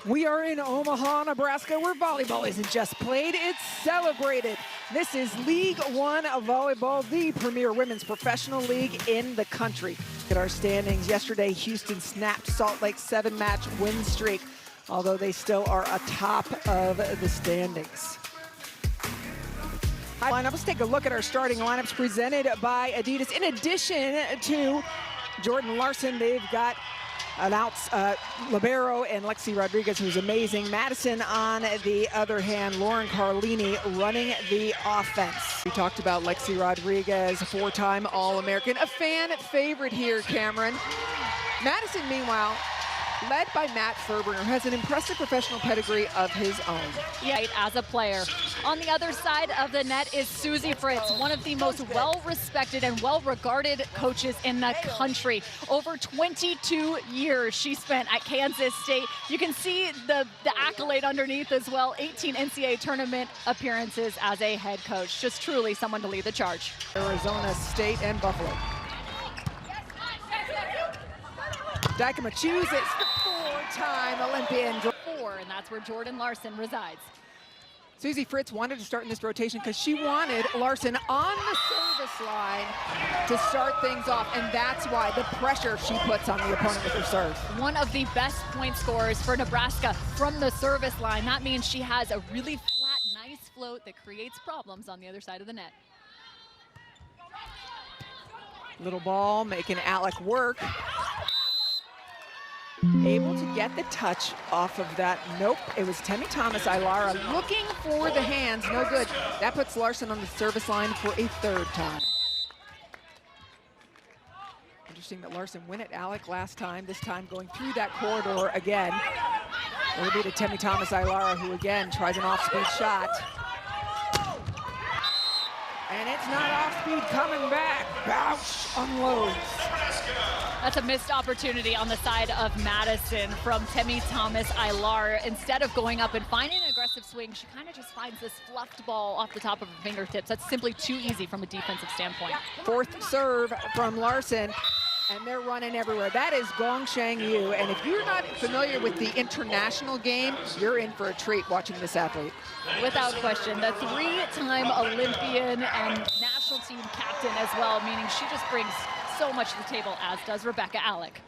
We are in Omaha, Nebraska, where volleyball isn't just played, it's celebrated. This is League One of Volleyball, the premier women's professional league in the country. Look at our standings. Yesterday, Houston snapped Salt Lake's 7-match win streak, although they still are atop of the standings. Lineup. Let's take a look at our starting lineups presented by Adidas. In addition to Jordan Larson, they've got an libero and Lexi Rodriguez, who's amazing. Madison, on the other hand, Lauren Carlini running the offense. We talked about Lexi Rodriguez, a 4-time All-American, a fan favorite here, Cameron. Madison, meanwhile, led by Matt Furbringer, has an impressive professional pedigree of his own. Yeah, as a player. On the other side of the net is Susie Fritz, one of the most well-respected and well-regarded coaches in the country. Over 22 years she spent at Kansas State. You can see the accolade underneath as well. 18 NCAA tournament appearances as a head coach. Just truly someone to lead the charge. Arizona State and Buffalo. Dykema chooses the 4-time Olympian. And that's where Jordan Larson resides. Susie Fritz wanted to start in this rotation because she wanted Larson on the service line to start things off, and that's why the pressure she puts on the opponent with her serve. One of the best point scorers for Nebraska from the service line. That means she has a really flat, nice float that creates problems on the other side of the net. Little ball making Alec work. Able to get the touch off of that. Nope, it was Temi Thomas-Ilara looking for the hands, no good. That puts Larson on the service line for a 3rd time. Interesting that Larson went at Alec last time, this time going through that corridor again. It'll be to Temi Thomas-Ilara, who again tries an off-speed shot. And it's not off-speed coming back. Bouch, unloads. That's a missed opportunity on the side of Madison from Temi Thomas-Ilara. Instead of going up and finding an aggressive swing, she kind of just finds this fluffed ball off the top of her fingertips. That's simply too easy from a defensive standpoint. 4th serve from Larson, and they're running everywhere. That is Gongsheng Yu, and if you're not familiar with the international game, you're in for a treat watching this athlete. Without question, the 3-time Olympian and national team captain as well, meaning she just brings so much to the table, as does Rebecca Alec.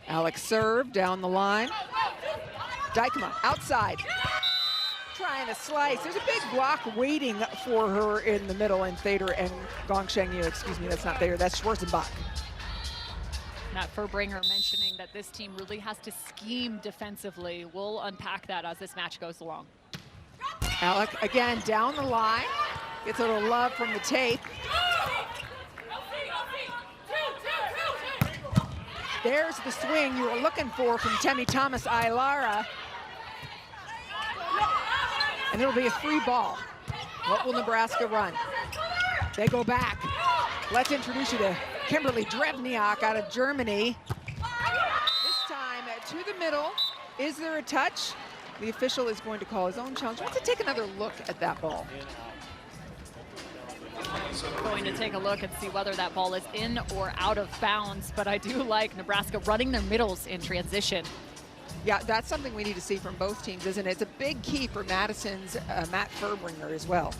Alec serve down the line. Dykema outside, trying to slice. There's a big block waiting for her in the middle, and Thader and Gongsheng Yu, excuse me, that's not Thader, that's Schwarzenbach. Matt Furbringer mentioning that this team really has to scheme defensively. We'll unpack that as this match goes along. Alec again down the line, gets a little love from the tape. There's the swing you were looking for from Temi Thomas-Ilara. And it'll be a free ball. What will Nebraska run? They go back. Let's introduce you to Kimberly Drevniak out of Germany. This time to the middle. Is there a touch? The official is going to call his own challenge. Let's take another look at that ball. Going to take a look and see whether that ball is in or out of bounds, but I do like Nebraska running their middles in transition. Yeah, that's something we need to see from both teams, isn't it? It's a big key for Madison's Matt Furbringer as well.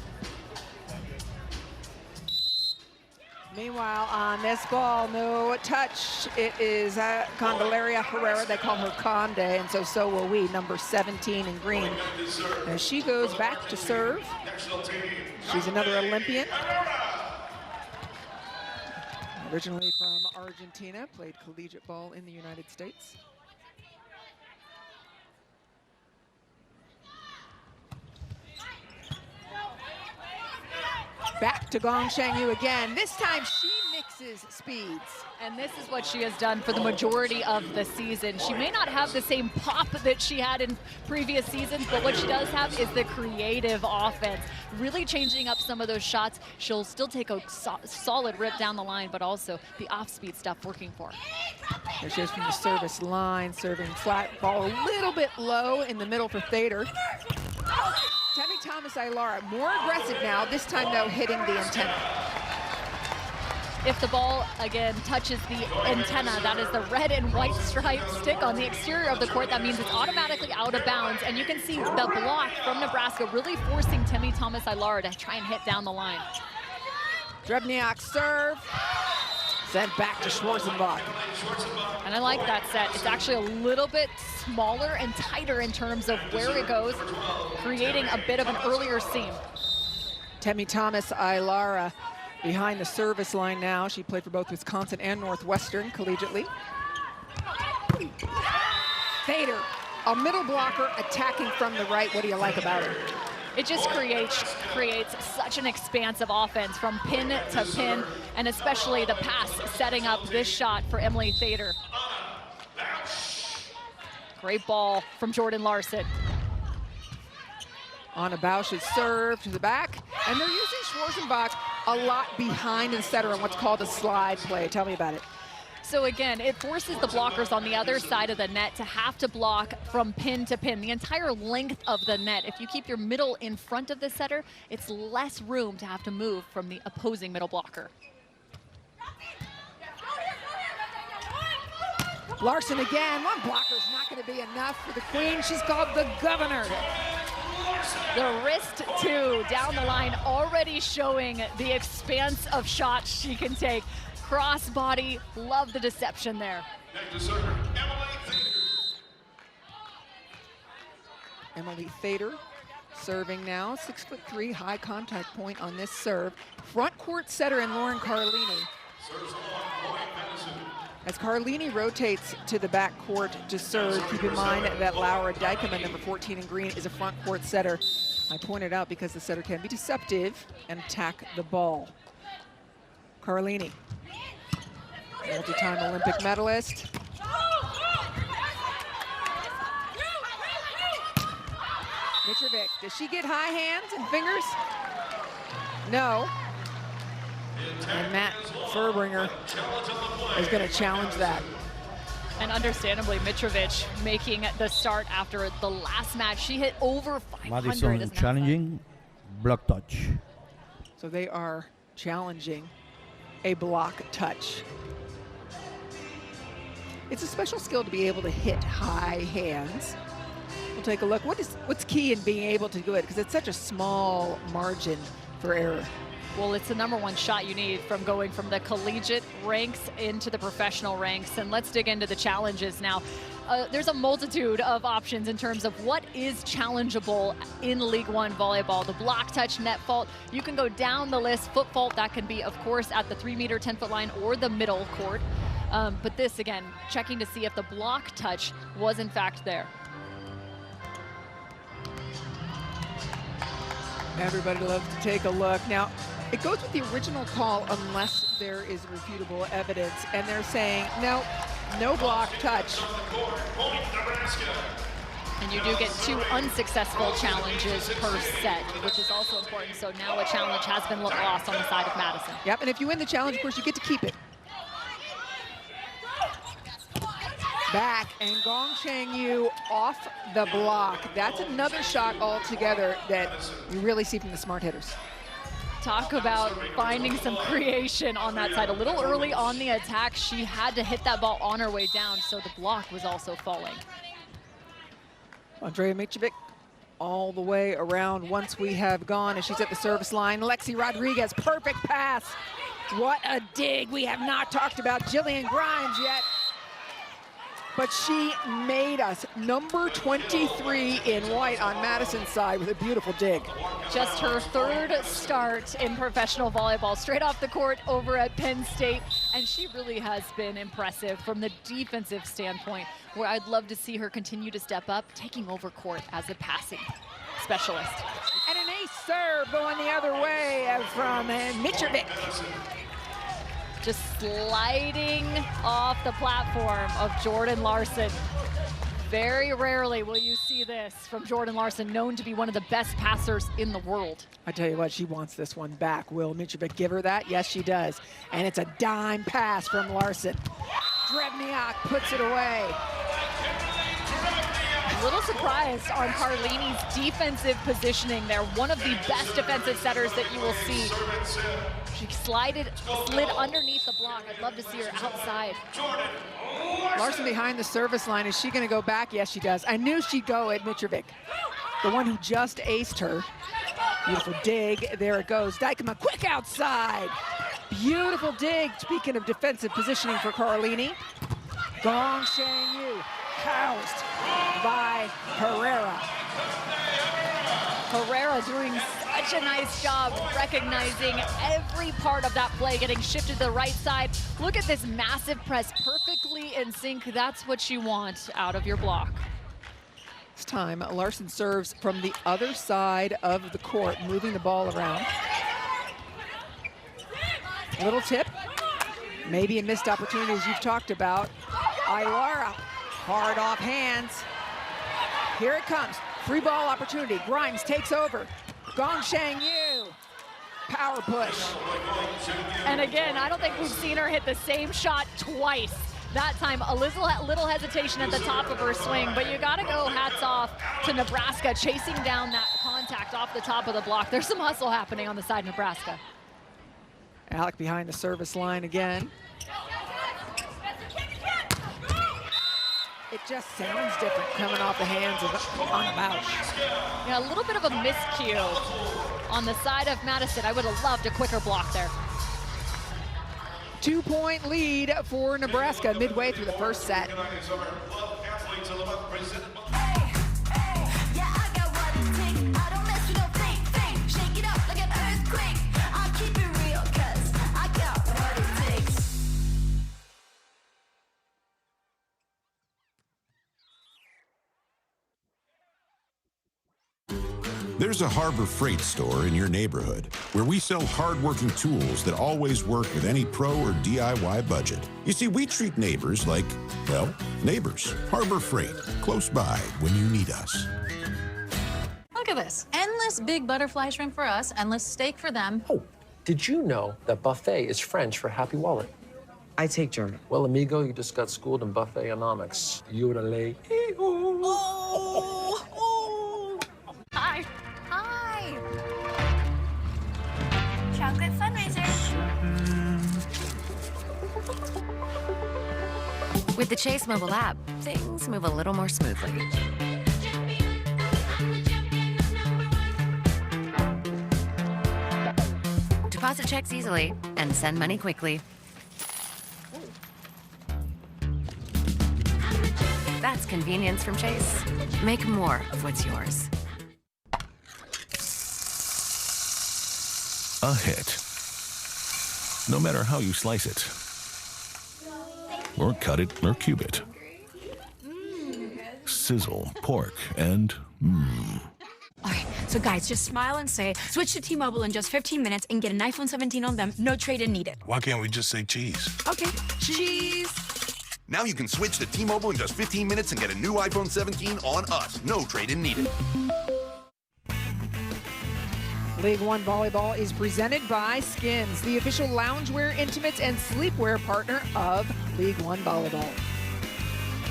Meanwhile, on this ball, no touch. It is Candelaria Herrera. They call her Conde, and so will we, number 17 in green. As she goes back to serve. She's another Olympian. Originally from Argentina, played collegiate ball in the United States. Back to Gongsheng Yu again. This time she mixes speeds. And this is what she has done for the majority of the season. She may not have the same pop that she had in previous seasons, but what she does have is the creative offense. Really changing up some of those shots. She'll still take a solid rip down the line, but also the off-speed stuff working for her. There she is from the service line, serving flat ball a little bit low in the middle for Thader. Temi Thomas-Ilara, more aggressive now, this time though hitting the antenna. If the ball, again, touches the antenna, that is the red and white striped stick on the exterior of the court, that means it's automatically out of bounds. And you can see the block from Nebraska really forcing Timmy Thomas-Ilara to try and hit down the line. Drebniak serve, sent back to Schwarzenbach. And I like that set. It's actually a little bit smaller and tighter in terms of where it goes, creating a bit of an earlier seam. Timmy Thomas-Ilara behind the service line now. She played for both Wisconsin and Northwestern collegiately. Fader, a middle blocker attacking from the right. What do you like about it? It just creates such an expansive offense from pin to pin, and especially the pass setting up this shot for Emily Fader. Great ball from Jordan Larson. Anna Bausch's serve to the back, and they're using Schwarzenbach a lot behind the setter on what's called a slide play. Tell me about it. So again, it forces the blockers on the other side of the net to have to block from pin to pin, the entire length of the net. If you keep your middle in front of the setter, it's less room to have to move from the opposing middle blocker. Larson again. One blocker's not going to be enough for the queen. She's called the governor. The wrist two down the line, already showing the expanse of shots she can take. Cross body, love the deception there. Emily Fader serving now, 6'3", high contact point on this serve. Front court setter in Lauren Carlini. As Carlini rotates to the back court to serve, keep in mind that Laura Dykeman, number 14 in green, is a front court setter. I pointed out because the setter can be deceptive and attack the ball. Carlini, multi-time Olympic medalist. Mitrovic, does she get high hands and fingers? No. And Matt Furbringer is going to challenge that. And understandably, Mitrovic making the start after the last match. She hit over 500. Madison challenging, block touch. So they are challenging a block touch. It's a special skill to be able to hit high hands. We'll take a look. What's key in being able to do it? Because it's such a small margin for error. Well, it's the #1 shot you need from going from the collegiate ranks into the professional ranks. And let's dig into the challenges now. There's a multitude of options in terms of what is challengeable in League One volleyball. The block touch, net fault, you can go down the list. Foot fault, that can be, of course, at the 3-meter, 10-foot line or the middle court. But this, again, checking to see if the block touch was in fact there. Everybody loves to take a look. Now, it goes with the original call unless there is refutable evidence. And they're saying, no block touch. And you do get 2 unsuccessful challenges per set, which is also important. So now a challenge has been lost on the side of Madison. Yep, and if you win the challenge, of course, you get to keep it. Back, and Gongchang Yu off the block. That's another shot altogether that you really see from the smart hitters. Talk about finding some creation on that side. A little early on the attack, she had to hit that ball on her way down, so the block was also falling. Andrea Mitrovic all the way around once we have gone, and she's at the service line. Lexi Rodriguez, perfect pass. What a dig. We have not talked about Jillian Grimes yet, but she made us. Number 23 in white on Madison's side with a beautiful dig. Just her 3rd start in professional volleyball, straight off the court over at Penn State. And she really has been impressive from the defensive standpoint, where I'd love to see her continue to step up, taking over court as a passing specialist. And an ace serve going the other way from Mitrovic. Just sliding off the platform of Jordan Larson. Very rarely will you see this from Jordan Larson, known to be one of the best passers in the world. I tell you what, she wants this one back. Will Mitrovic give her that? Yes, she does. And it's a dime pass from Larson. Drebniak puts it away. A little surprised on Carlini's defensive positioning there. One of the best defensive setters that you will see. She slid underneath the block. I'd love to see her outside. Larson behind the service line. Is she going to go back? Yes, she does. I knew she'd go at Mitrovic, the one who just aced her. Beautiful dig. There it goes. Dykema quick outside. Beautiful dig. Speaking of defensive positioning for Carlini. Gong Shangyu housed by Herrera. Herrera doing such a nice job recognizing every part of that play, getting shifted to the right side. Look at this massive press, perfectly in sync. That's what you want out of your block. This time, Larson serves from the other side of the court, moving the ball around. Little tip, maybe a missed opportunity as you've talked about. Aylara, hard off hands. Here it comes. Free ball opportunity. Grimes takes over. Gong Shangyu. Power push. And again, I don't think we've seen her hit the same shot twice. That time, a little hesitation at the top of her swing, but you gotta go hats off to Nebraska chasing down that contact off the top of the block. There's some hustle happening on the side of Nebraska. Alec behind the service line again. It just sounds different coming off the hands of Anna Bausch. Yeah, a little bit of a miscue on the side of Madison. I would have loved a quicker block there. 2-point lead for Nebraska midway through the first set. There's a Harbor Freight store in your neighborhood where we sell hard-working tools that always work with any pro or DIY budget. You see, we treat neighbors like, well, neighbors. Harbor Freight, close by when you need us. Look at this. Endless big butterfly shrimp for us, endless steak for them. Oh, did you know that buffet is French for happy wallet? I take German. Well, amigo, you just got schooled in buffet-onomics. Yodelay. Hi. Hi. Chocolate fundraiser. With the Chase mobile app, things move a little more smoothly. Deposit checks easily and send money quickly. That's convenience from Chase. Make more of what's yours. A hit. No matter how you slice it, or cut it, or cube it. Sizzle, pork, and All right, so guys, just smile and say, switch to T-Mobile in just 15 minutes and get an iPhone 17 on them, no trade-in needed. Why can't we just say cheese? Okay, cheese. Now you can switch to T-Mobile in just 15 minutes and get a new iPhone 17 on us. No trade-in needed. League One Volleyball is presented by Skims, the official loungewear, intimates, and sleepwear partner of League One Volleyball.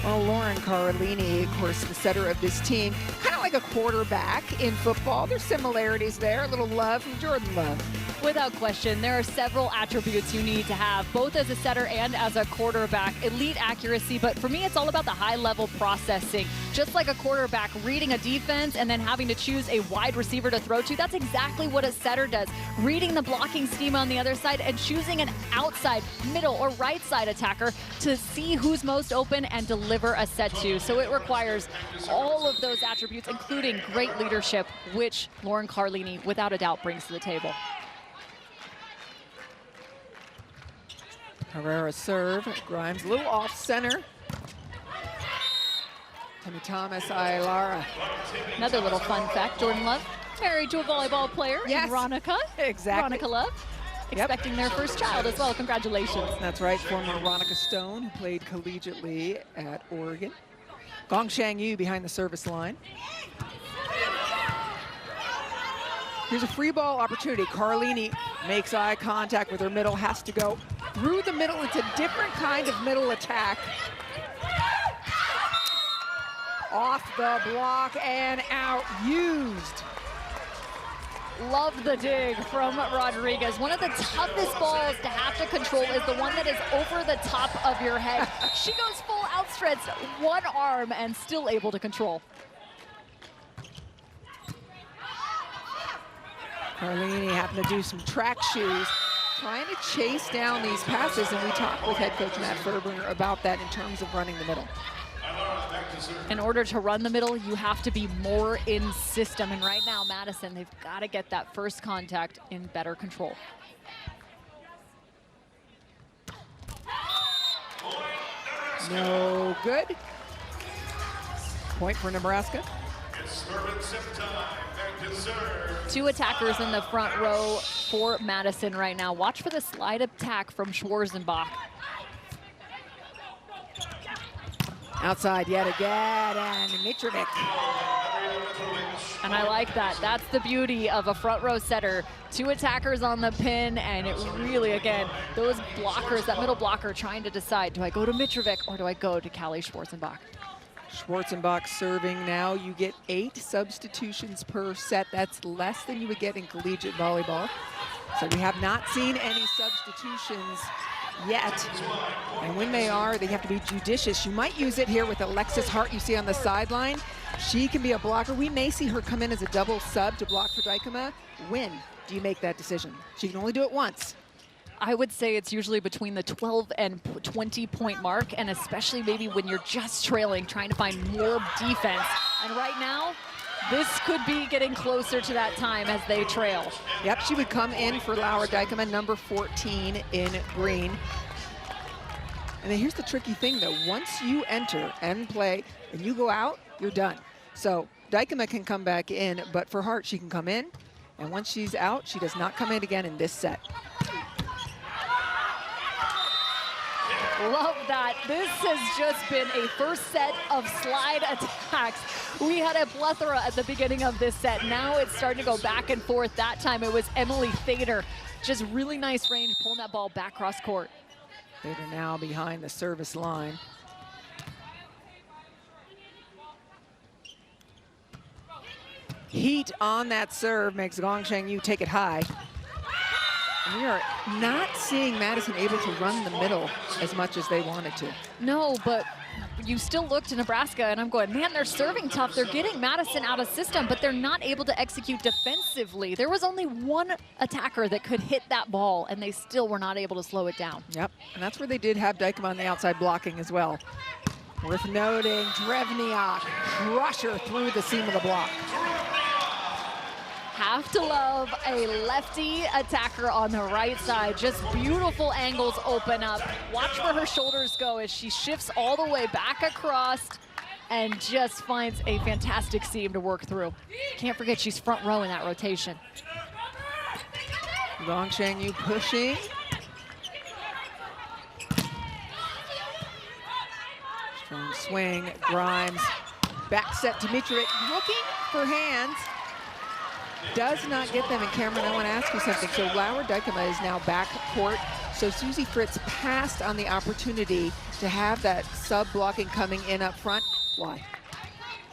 Well, Lauren Carlini, of course, the setter of this team, kind of like a quarterback in football. There's similarities there, a little love from Jordan Love. Without question, there are several attributes you need to have, both as a setter and as a quarterback. Elite accuracy, but for me, it's all about the high-level processing. Just like a quarterback reading a defense and then having to choose a wide receiver to throw to, that's exactly what a setter does. Reading the blocking scheme on the other side and choosing an outside, middle, or right side attacker to see who's most open and deliver a set to. So it requires all of those attributes, including great leadership, which Lauren Carlini, without a doubt, brings to the table. Herrera serve, Grimes a little off center. Timmy Thomas, Aylara. Another little fun fact, Jordan Love, married to a volleyball player, yes, Ronica. Exactly. Ronica Love, expecting their first child as well. Congratulations. That's right, former Ronica Stone, who played collegiately at Oregon. Gong Shangyu behind the service line. Here's a free ball opportunity. Carlini makes eye contact with her middle, has to go through the middle. It's a different kind of middle attack. Off the block and out, used. Love the dig from Rodriguez. One of the toughest balls to have to control is the one that is over the top of your head. She goes full outstretched, one arm, and still able to control. Carlini having to do some track shoes, trying to chase down these passes, and we talked with head coach Matt Ferber about that in terms of running the middle. In order to run the middle, you have to be more in system. And right now, Madison, they've got to get that first contact in better control. No good. Point for Nebraska. Two attackers in the front row for Madison right now. Watch for the slide attack from Schwarzenbach. Outside yet again, and Mitrovic. And I like that. That's the beauty of a front row setter. Two attackers on the pin, and it really, again, those blockers, that middle blocker trying to decide, do I go to Mitrovic or do I go to Callie Schwarzenbach? Schwarzenbach serving now. You get 8 substitutions per set. That's less than you would get in collegiate volleyball. So we have not seen any substitutions yet. And when they are, they have to be judicious. You might use it here with Alexis Hart you see on the sideline. She can be a blocker. We may see her come in as a double sub to block for Dykema. When do you make that decision? She can only do it once. I would say it's usually between the 12 and 20 point mark, and especially maybe when you're just trailing, trying to find more defense. And right now, this could be getting closer to that time as they trail. Yep, she would come in for Laura Dykema, number 14 in green. And then here's the tricky thing though, once you enter and play and you go out, you're done. So Dykema can come back in, but for Hart, she can come in, and once she's out, she does not come in again in this set. Love that. This has just been a first set of slide attacks. We had a plethora at the beginning of this set. Now it's starting to go back and forth. That time it was Emily Thader. Just really nice range, pulling that ball back cross court. Thader now behind the service line. Heat on that serve makes Gong Sheng-Yu take it high. We are not seeing Madison able to run the middle as much as they wanted to. No, but you still look to Nebraska, and I'm going, man, they're serving tough. They're getting Madison out of system, but they're not able to execute defensively. There was only one attacker that could hit that ball, and they still were not able to slow it down. Yep, and that's where they did have Dykema on the outside blocking as well. Worth noting, Drevniak crusher through the seam of the block. Have to love a lefty attacker on the right side. Just beautiful angles open up. Watch where her shoulders go as she shifts all the way back across and just finds a fantastic seam to work through. Can't forget she's front row in that rotation. Gong Sheng-Yu pushing. Strong swing, Grimes. Back set to Mitrovic, looking for hands. Does not get them. And Cameron, I want to ask you something. So Laura Dykema is now back court. So Susie Fritz passed on the opportunity to have that sub blocking coming in up front. Why?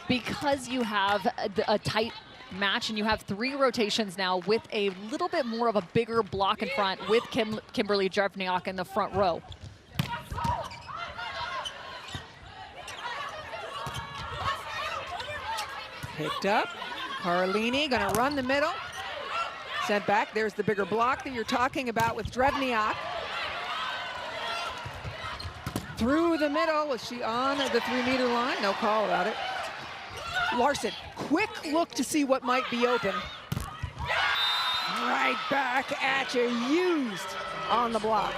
Because you have a tight match and you have 3 rotations now with a little bit more of a bigger block in front with Kimberly Drevniak in the front row. Picked up. Carlini gonna run the middle. Sent back. There's the bigger block that you're talking about with Drevniak. Through the middle. Was she on the 3-meter line? No call about it. Larson, quick look to see what might be open. Right back at you, used on the block.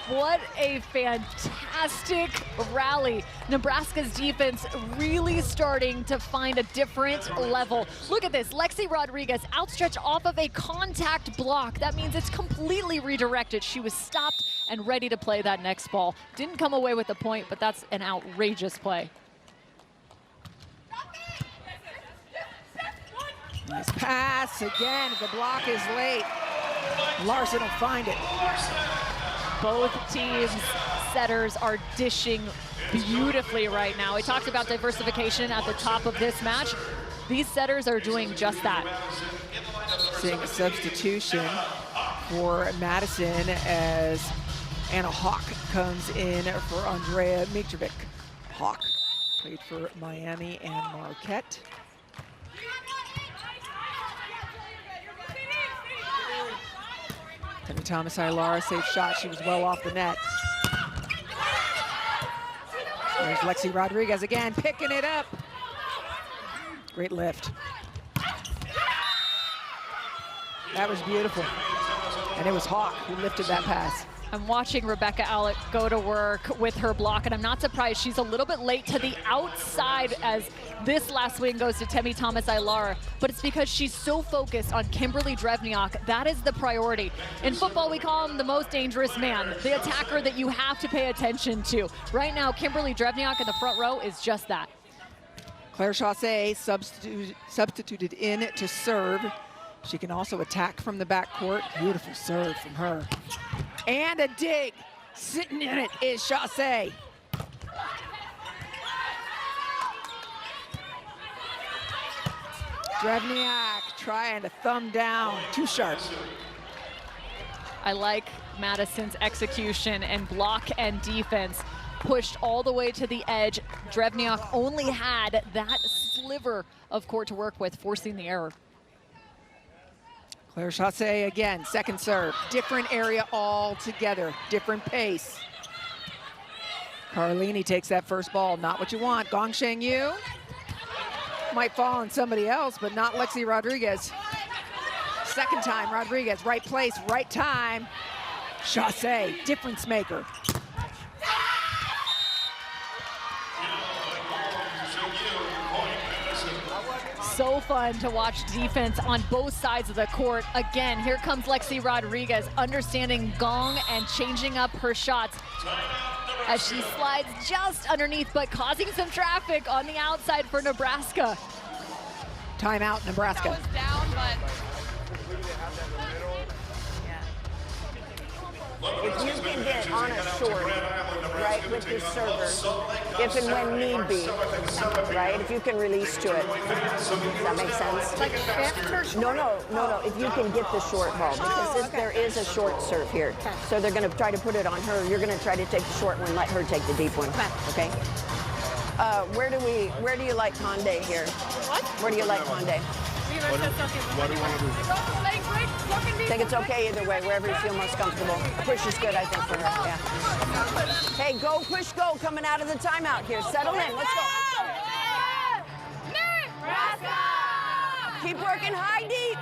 What a fantastic rally. Nebraska's defense really starting to find a different level. Look at this, Lexi Rodriguez outstretched off of a contact block. That means it's completely redirected. She was stopped and ready to play that next ball. Didn't come away with a point, but that's an outrageous play. Nice pass again. The block is late. Larson will find it. Both teams' setters are dishing beautifully right now. We talked about diversification at the top of this match. These setters are doing just that. Interesting substitution for Madison as Anna Hawk comes in for Andrea Mitrovic. Hawk played for Miami and Marquette. Timmy Thomas Ilara, safe shot. She was well off the net. There's Lexi Rodriguez again, picking it up. Great lift. That was beautiful. And it was Hawk who lifted that pass. I'm watching Rebecca Alec go to work with her block, and I'm not surprised she's a little bit late to the outside as this last wing goes to Temi Thomas Ilara, but it's because she's so focused on Kimberly Drevniak. That is the priority. In football, we call him the most dangerous man, the attacker that you have to pay attention to. Right now, Kimberly Drevniak in the front row is just that. Claire Chaussee substituted in to serve. She can also attack from the backcourt. Beautiful serve from her. And a dig. Sitting in it is Chaussee. Drevniak trying to thumb down. Too sharp. I like Madison's execution and block and defense. Pushed all the way to the edge. Drevniak only had that sliver of court to work with, forcing the error. Claire Chaussee again, second serve. Different area altogether, different pace. Carlini takes that first ball, not what you want. Gong Sheng Yu might fall on somebody else, but not Lexi Rodriguez. Second time, Rodriguez, right place, right time. Chaussee, difference maker. So fun to watch defense on both sides of the court. Again, here comes Lexi Rodriguez, understanding Gong and changing up her shots as she slides just underneath, but causing some traffic on the outside for Nebraska. Timeout, Nebraska. That was down, but if you can get on a short, right, with your server, if and when need be, right, if you can release to it. Does that make sense? like fifth or short? No. If you can get the short ball, because there is a short serve here. Okay. So they're going to try to put it on her. You're going to try to take the short one, let her take the deep one. Okay? Where do you like Conde here? What? Where do you like Conde? What do you want to do? I think it's okay either way, wherever you feel most comfortable. A push is good, I think, for her, yeah. Hey, go, push, go, coming out of the timeout here. Settle in, let's go. Nebraska! Keep working high deep.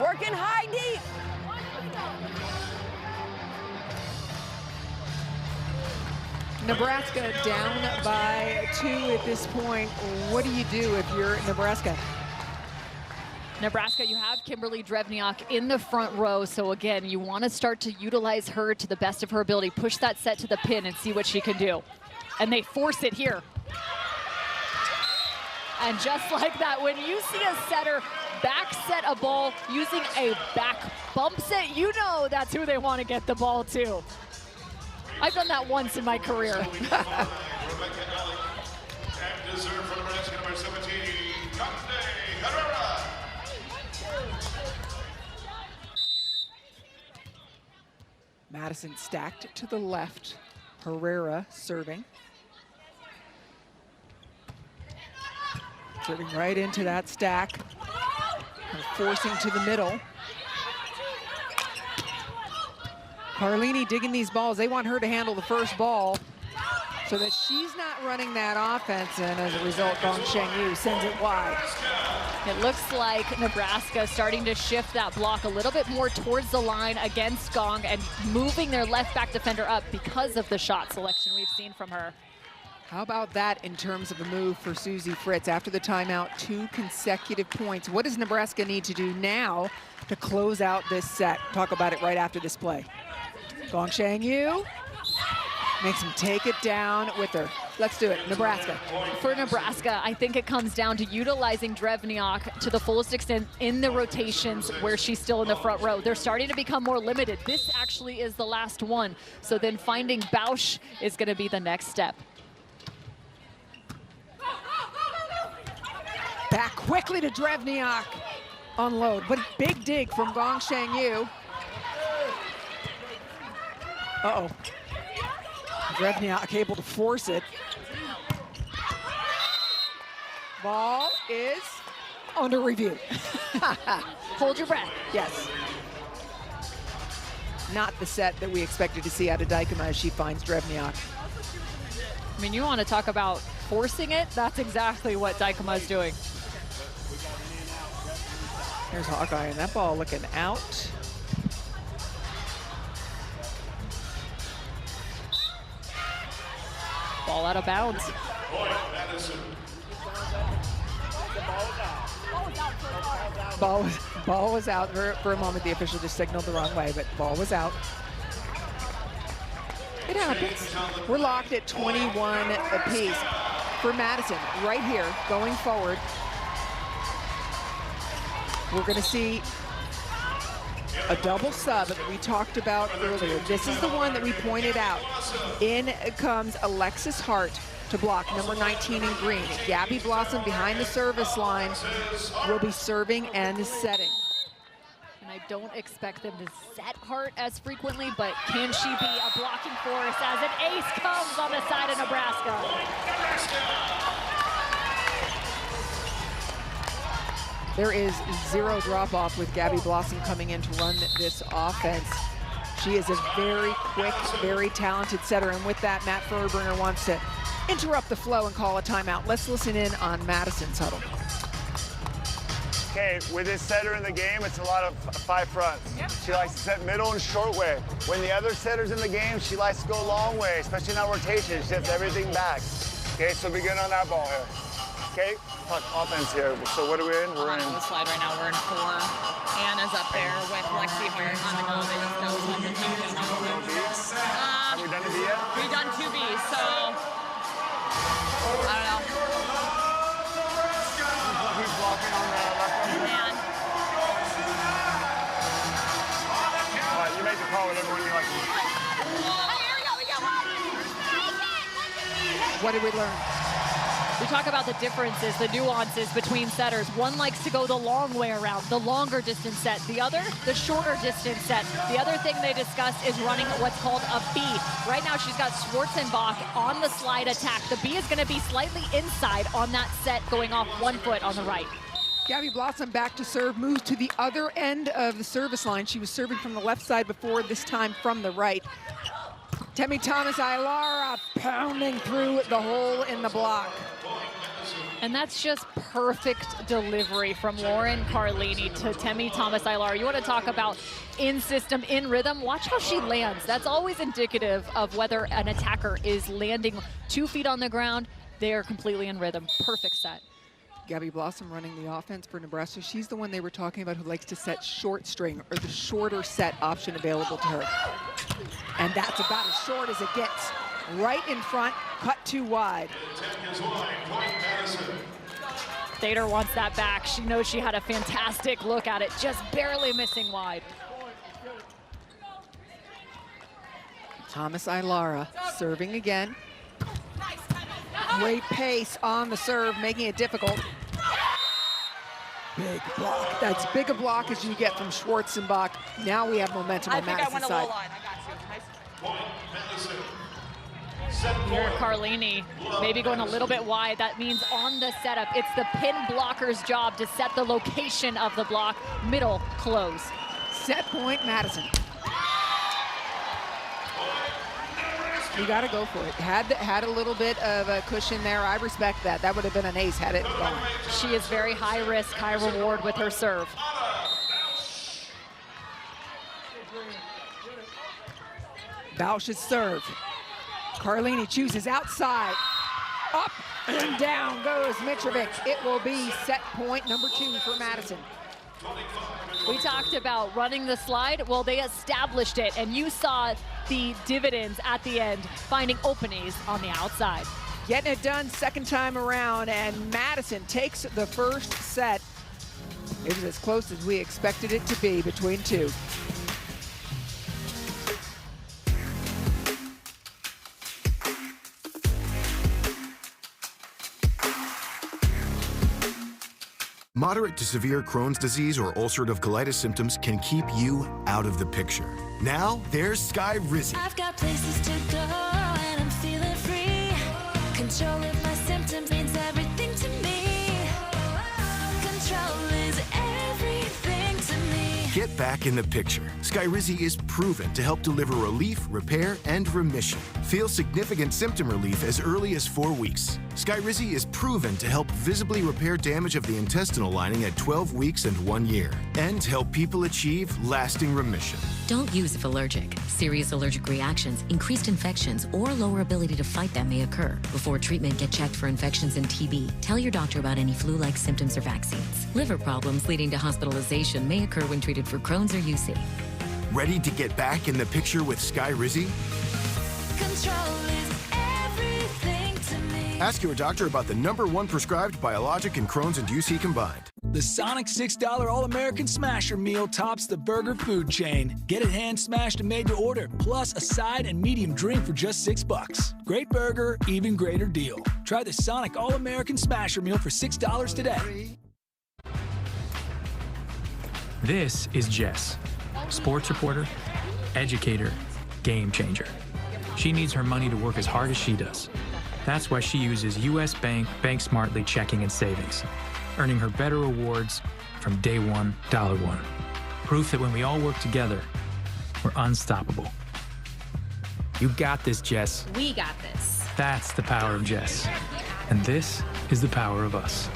Working high deep. Nebraska down by 2 at this point. What do you do if you're Nebraska? Nebraska, you have Kimberly Drevniak in the front row, so again, you want to start to utilize her to the best of her ability, push that set to the pin and see what she can do. And they force it here. And just like that, when you see a setter back set a ball using a back bump set, you know that's who they want to get the ball to. I've done that once in my career. Madison stacked to the left. Herrera serving. Serving right into that stack. And forcing to the middle. Carlini digging these balls. They want her to handle the first ball so that she's not running that offense, and as a result, Gong Sheng Yu sends it wide. It looks like Nebraska starting to shift that block a little bit more towards the line against Gong and moving their left back defender up because of the shot selection we've seen from her. How about that in terms of a move for Susie Fritz? After the timeout, 2 consecutive points. What does Nebraska need to do now to close out this set? Talk about it right after this play. Gong Sheng Yu makes him take it down with her. Let's do it, Nebraska. For Nebraska, I think it comes down to utilizing Drevniak to the fullest extent in the rotations where she's still in the front row. They're starting to become more limited. This actually is the last one. So then finding Bausch is going to be the next step. Back quickly to Drevniak. unload. But big dig from Gong Shangyu. Uh-oh. Drevniak able to force it. Ball is under review. Hold your breath. Yes. Not the set that we expected to see out of Dykema as she finds Drevniak. I mean, you want to talk about forcing it? That's exactly what Dykema is doing. Here's Hawkeye, and that ball looking out. Ball out of bounds. Ball was out for a moment. The official just signaled the wrong way, but ball was out. It happens. We're locked at 21 apiece for Madison right here going forward. We're going to see a double sub that we talked about earlier. This is the one that we pointed out. In comes Alexis Hart to block number 19 in green. Gabby Blossom behind the service line will be serving and setting. And I don't expect them to set Hart as frequently, but can she be a blocking force as an ace comes on the side of Nebraska? There is zero drop-off with Gabby Blossom coming in to run this offense. She is a very quick, very talented setter, and with that, Matt Furbringer wants to interrupt the flow and call a timeout. Let's listen in on Madison's huddle. Okay, with this setter in the game, it's a lot of 5 fronts. Yep. She likes to set middle and short way. When the other setter's in the game, she likes to go long way, especially in our rotation. She sets everything back. Okay, so be good on that ball here. Okay, talk offense here. So what are we in? We're in the slide right now. We're in 4. Anna's up there with Lexi Hart on the goal. Have we done a B yet? We've done 2 Bs, so I don't know. Who's blocking on the left hand? Man. All right, you make the call with everyone you like. What did we learn? We talk about the differences, the nuances between setters. One likes to go the long way around, the longer distance set. The other, the shorter distance set. The other thing they discussed is running what's called a B. Right now she's got Schwarzenbach on the slide attack. The B is going to be slightly inside on that set, going off 1 foot on the right. Gabby Blossom back to serve, moves to the other end of the service line. She was serving from the left side before, this time from the right. Temi Thomas-Ailara pounding through the hole in the block. And that's just perfect delivery from Lauren Carlini to Temi Thomas-Ailara. You want to talk about in system, in rhythm? Watch how she lands. That's always indicative of whether an attacker is landing 2 feet on the ground. They are completely in rhythm. Perfect set. Gabby Blossom running the offense for Nebraska. She's the one they were talking about who likes to set short string, or the shorter set option available to her. And that's about as short as it gets. Right in front, cut too wide. Thader wants that back. She knows she had a fantastic look at it, just barely missing wide. Thomas-Ailara serving again. Great pace on the serve, making it difficult. Big block. That's big a block as you get from Schwarzenbach. Now we have momentum on Madison's side. Here, Carlini maybe going a little bit wide. That means on the setup, it's the pin blocker's job to set the location of the block. Middle, close. Set point, Madison. You got to go for it. Had a little bit of a cushion there. I respect that. That would have been an ace had it gone. She is very high risk, high reward with her serve. Bausch's serve. Carlini chooses outside. Up and down goes Mitrovic. It will be set point number 2 for Madison. We talked about running the slide. Well, they established it, and you saw the dividends at the end, finding openings on the outside. Getting it done second time around, and Madison takes the first set. It was as close as we expected it to be between 2. Moderate to severe Crohn's disease or ulcerative colitis symptoms can keep you out of the picture. Now, there's Skyrizi. I've got places to go and I'm feeling free. Control of my symptoms means everything to me. Control is everything to me. Get back in the picture. Skyrizi is proven to help deliver relief, repair, and remission. Feel significant symptom relief as early as 4 weeks. Skyrizi is proven to help visibly repair damage of the intestinal lining at 12 weeks and 1 year, and help people achieve lasting remission. Don't use if allergic. Serious allergic reactions, increased infections, or lower ability to fight them may occur. Before treatment, get checked for infections and TB. Tell your doctor about any flu-like symptoms or vaccines. Liver problems leading to hospitalization may occur when treated for Crohn's or UC. Ready to get back in the picture with Skyrizi? Control is everything to me. Ask your doctor about the #1 prescribed biologic in Crohn's and UC combined. The Sonic $6 All-American Smasher Meal tops the burger food chain. Get it hand-smashed and made to order, plus a side and medium drink for just $6. Great burger, even greater deal. Try the Sonic All-American Smasher Meal for $6 today. This is Jess, sports reporter, educator, game changer. She needs her money to work as hard as she does. That's why she uses U.S. Bank Bank Smartly checking and savings, earning her better rewards from day one, dollar one. Proof that when we all work together, we're unstoppable. You got this, Jess. We got this. That's the power of Jess. And this is the power of us.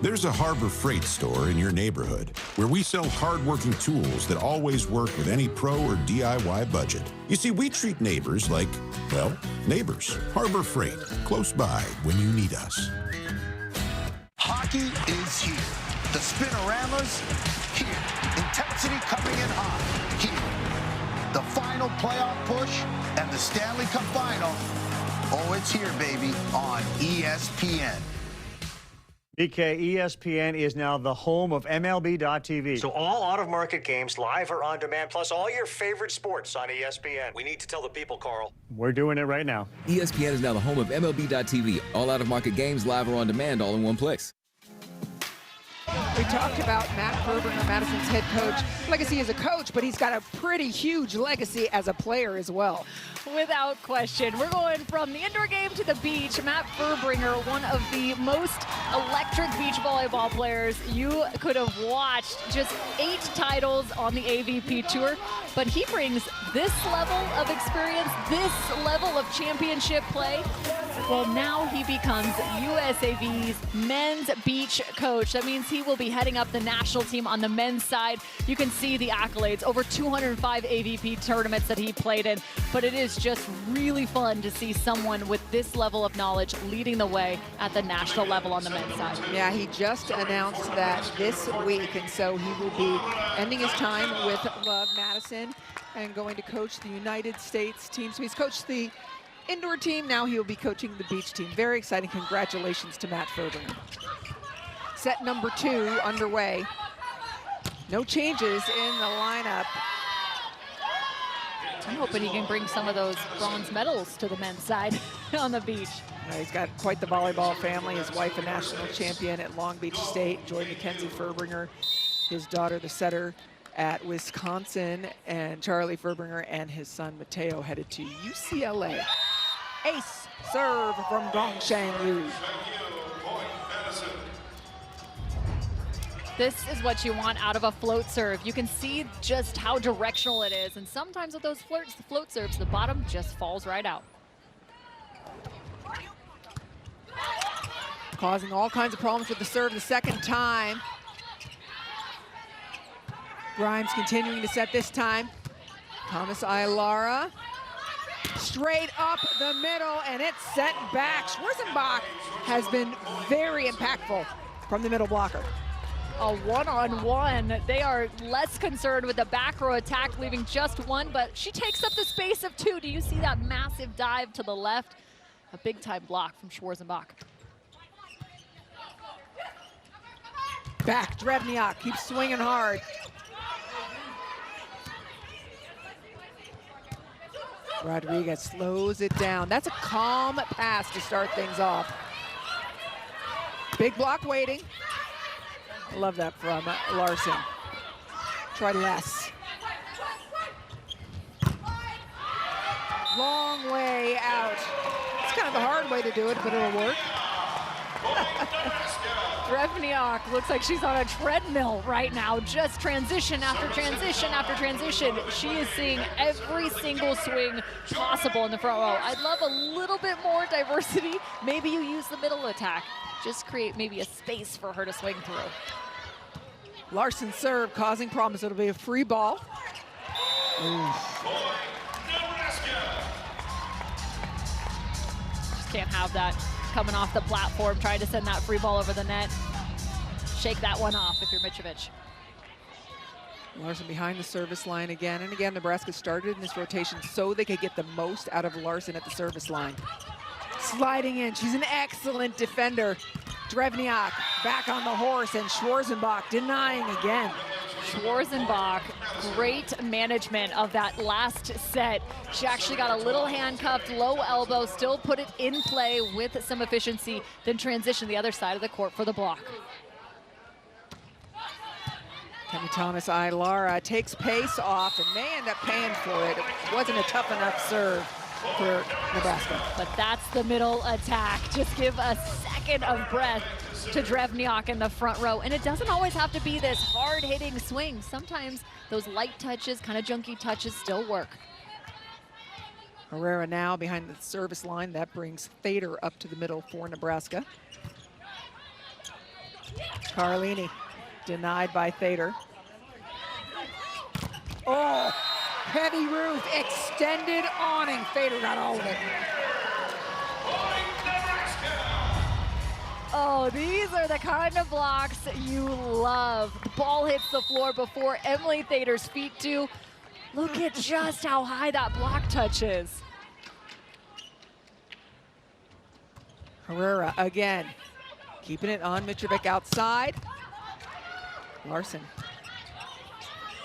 There's a Harbor Freight store in your neighborhood where we sell hardworking tools that always work with any pro or DIY budget. You see, we treat neighbors like, well, neighbors. Harbor Freight, close by when you need us. Hockey is here. The Spinoramas, here. Intensity coming in hot, here. The final playoff push and the Stanley Cup final. Oh, it's here, baby, on ESPN. BK, ESPN is now the home of MLB.TV. So all out-of-market games, live or on demand, plus all your favorite sports on ESPN. We need to tell the people, Carl. We're doing it right now. ESPN is now the home of MLB.TV. All out-of-market games, live or on demand, all in one place. We talked about Matt Ferberner, Madison's head coach, legacy as a coach, but he's got a pretty huge legacy as a player as well. Without question. We're going from the indoor game to the beach. Matt Ferberner, one of the most electric beach volleyball players you could have watched. Just 8 titles on the AVP Tour, but he brings this level of experience, this level of championship play. Well, now he becomes USAV's men's beach coach. That means he will be heading up the national team on the men's side. You can see the accolades, over 205 AVP tournaments that he played in, but it is just really fun to see someone with this level of knowledge leading the way at the national level on the men's side. Yeah, he just announced that this week, and so he will be ending his time with Love Madison and going to coach the United States team. So he's coached the indoor team, now he will be coaching the beach team. Very exciting. Congratulations to Matt Ferberner. Set number 2 underway. No changes in the lineup. I'm hoping he can bring some of those bronze medals to the men's side on the beach. He's got quite the volleyball family. His wife, a national champion at Long Beach State, Joy Mackenzie Ferberner. His daughter, the setter at Wisconsin, and Charlie Ferberner and his son, Mateo, headed to UCLA. Ace serve from Gongshan Yu. This is what you want out of a float serve. You can see just how directional it is, and sometimes with those float serves, the bottom just falls right out. Causing all kinds of problems with the serve the second time. Grimes continuing to set this time. Thomas Aylara. Straight up the middle, and it's set back. Schwarzenbach has been very impactful from the middle blocker. A one-on-one. They are less concerned with the back row attack, leaving just one, but she takes up the space of 2. Do you see that massive dive to the left? A big-time block from Schwarzenbach. Back, Drevniak keeps swinging hard. Rodriguez slows it down. That's a calm pass to start things off. Big block waiting. I love that from Larson. Try less. Long way out. It's kind of the hard way to do it, but it'll work. Drevniak looks like she's on a treadmill right now, just transition after transition after transition. She is seeing every single swing possible in the front row. I'd love a little bit more diversity. Maybe you use the middle attack. Just create maybe a space for her to swing through. Larson serve causing problems. It'll be a free ball. Just can't have that coming off the platform, trying to send that free ball over the net. Shake that one off if you're Mitrovic. Larson behind the service line again. And again, Nebraska started in this rotation so they could get the most out of Larson at the service line. Sliding in, she's an excellent defender. Drevniak back on the horse, and Schwarzenbach denying again. Schwarzenbach, great management of that last set. She actually got a little handcuffed, low elbow, still put it in play with some efficiency, then transition the other side of the court for the block. Temi Thomas-Ailara takes pace off and may end up paying for it. It wasn't a tough enough serve for Nebraska. But that's the middle attack. Just give a second of breath to Drevniak in the front row. And it doesn't always have to be this hard-hitting swing. Sometimes those light touches, kind of junky touches still work. Herrera now behind the service line. That brings Thader up to the middle for Nebraska. Carlini denied by Thader. Oh, heavy roof, extended awning. Thader got all of it. Oh, these are the kind of blocks you love. The ball hits the floor before Emily Thader's feet do. Look at just how high that block touches. Herrera again, keeping it on Mitrovic outside. Larson,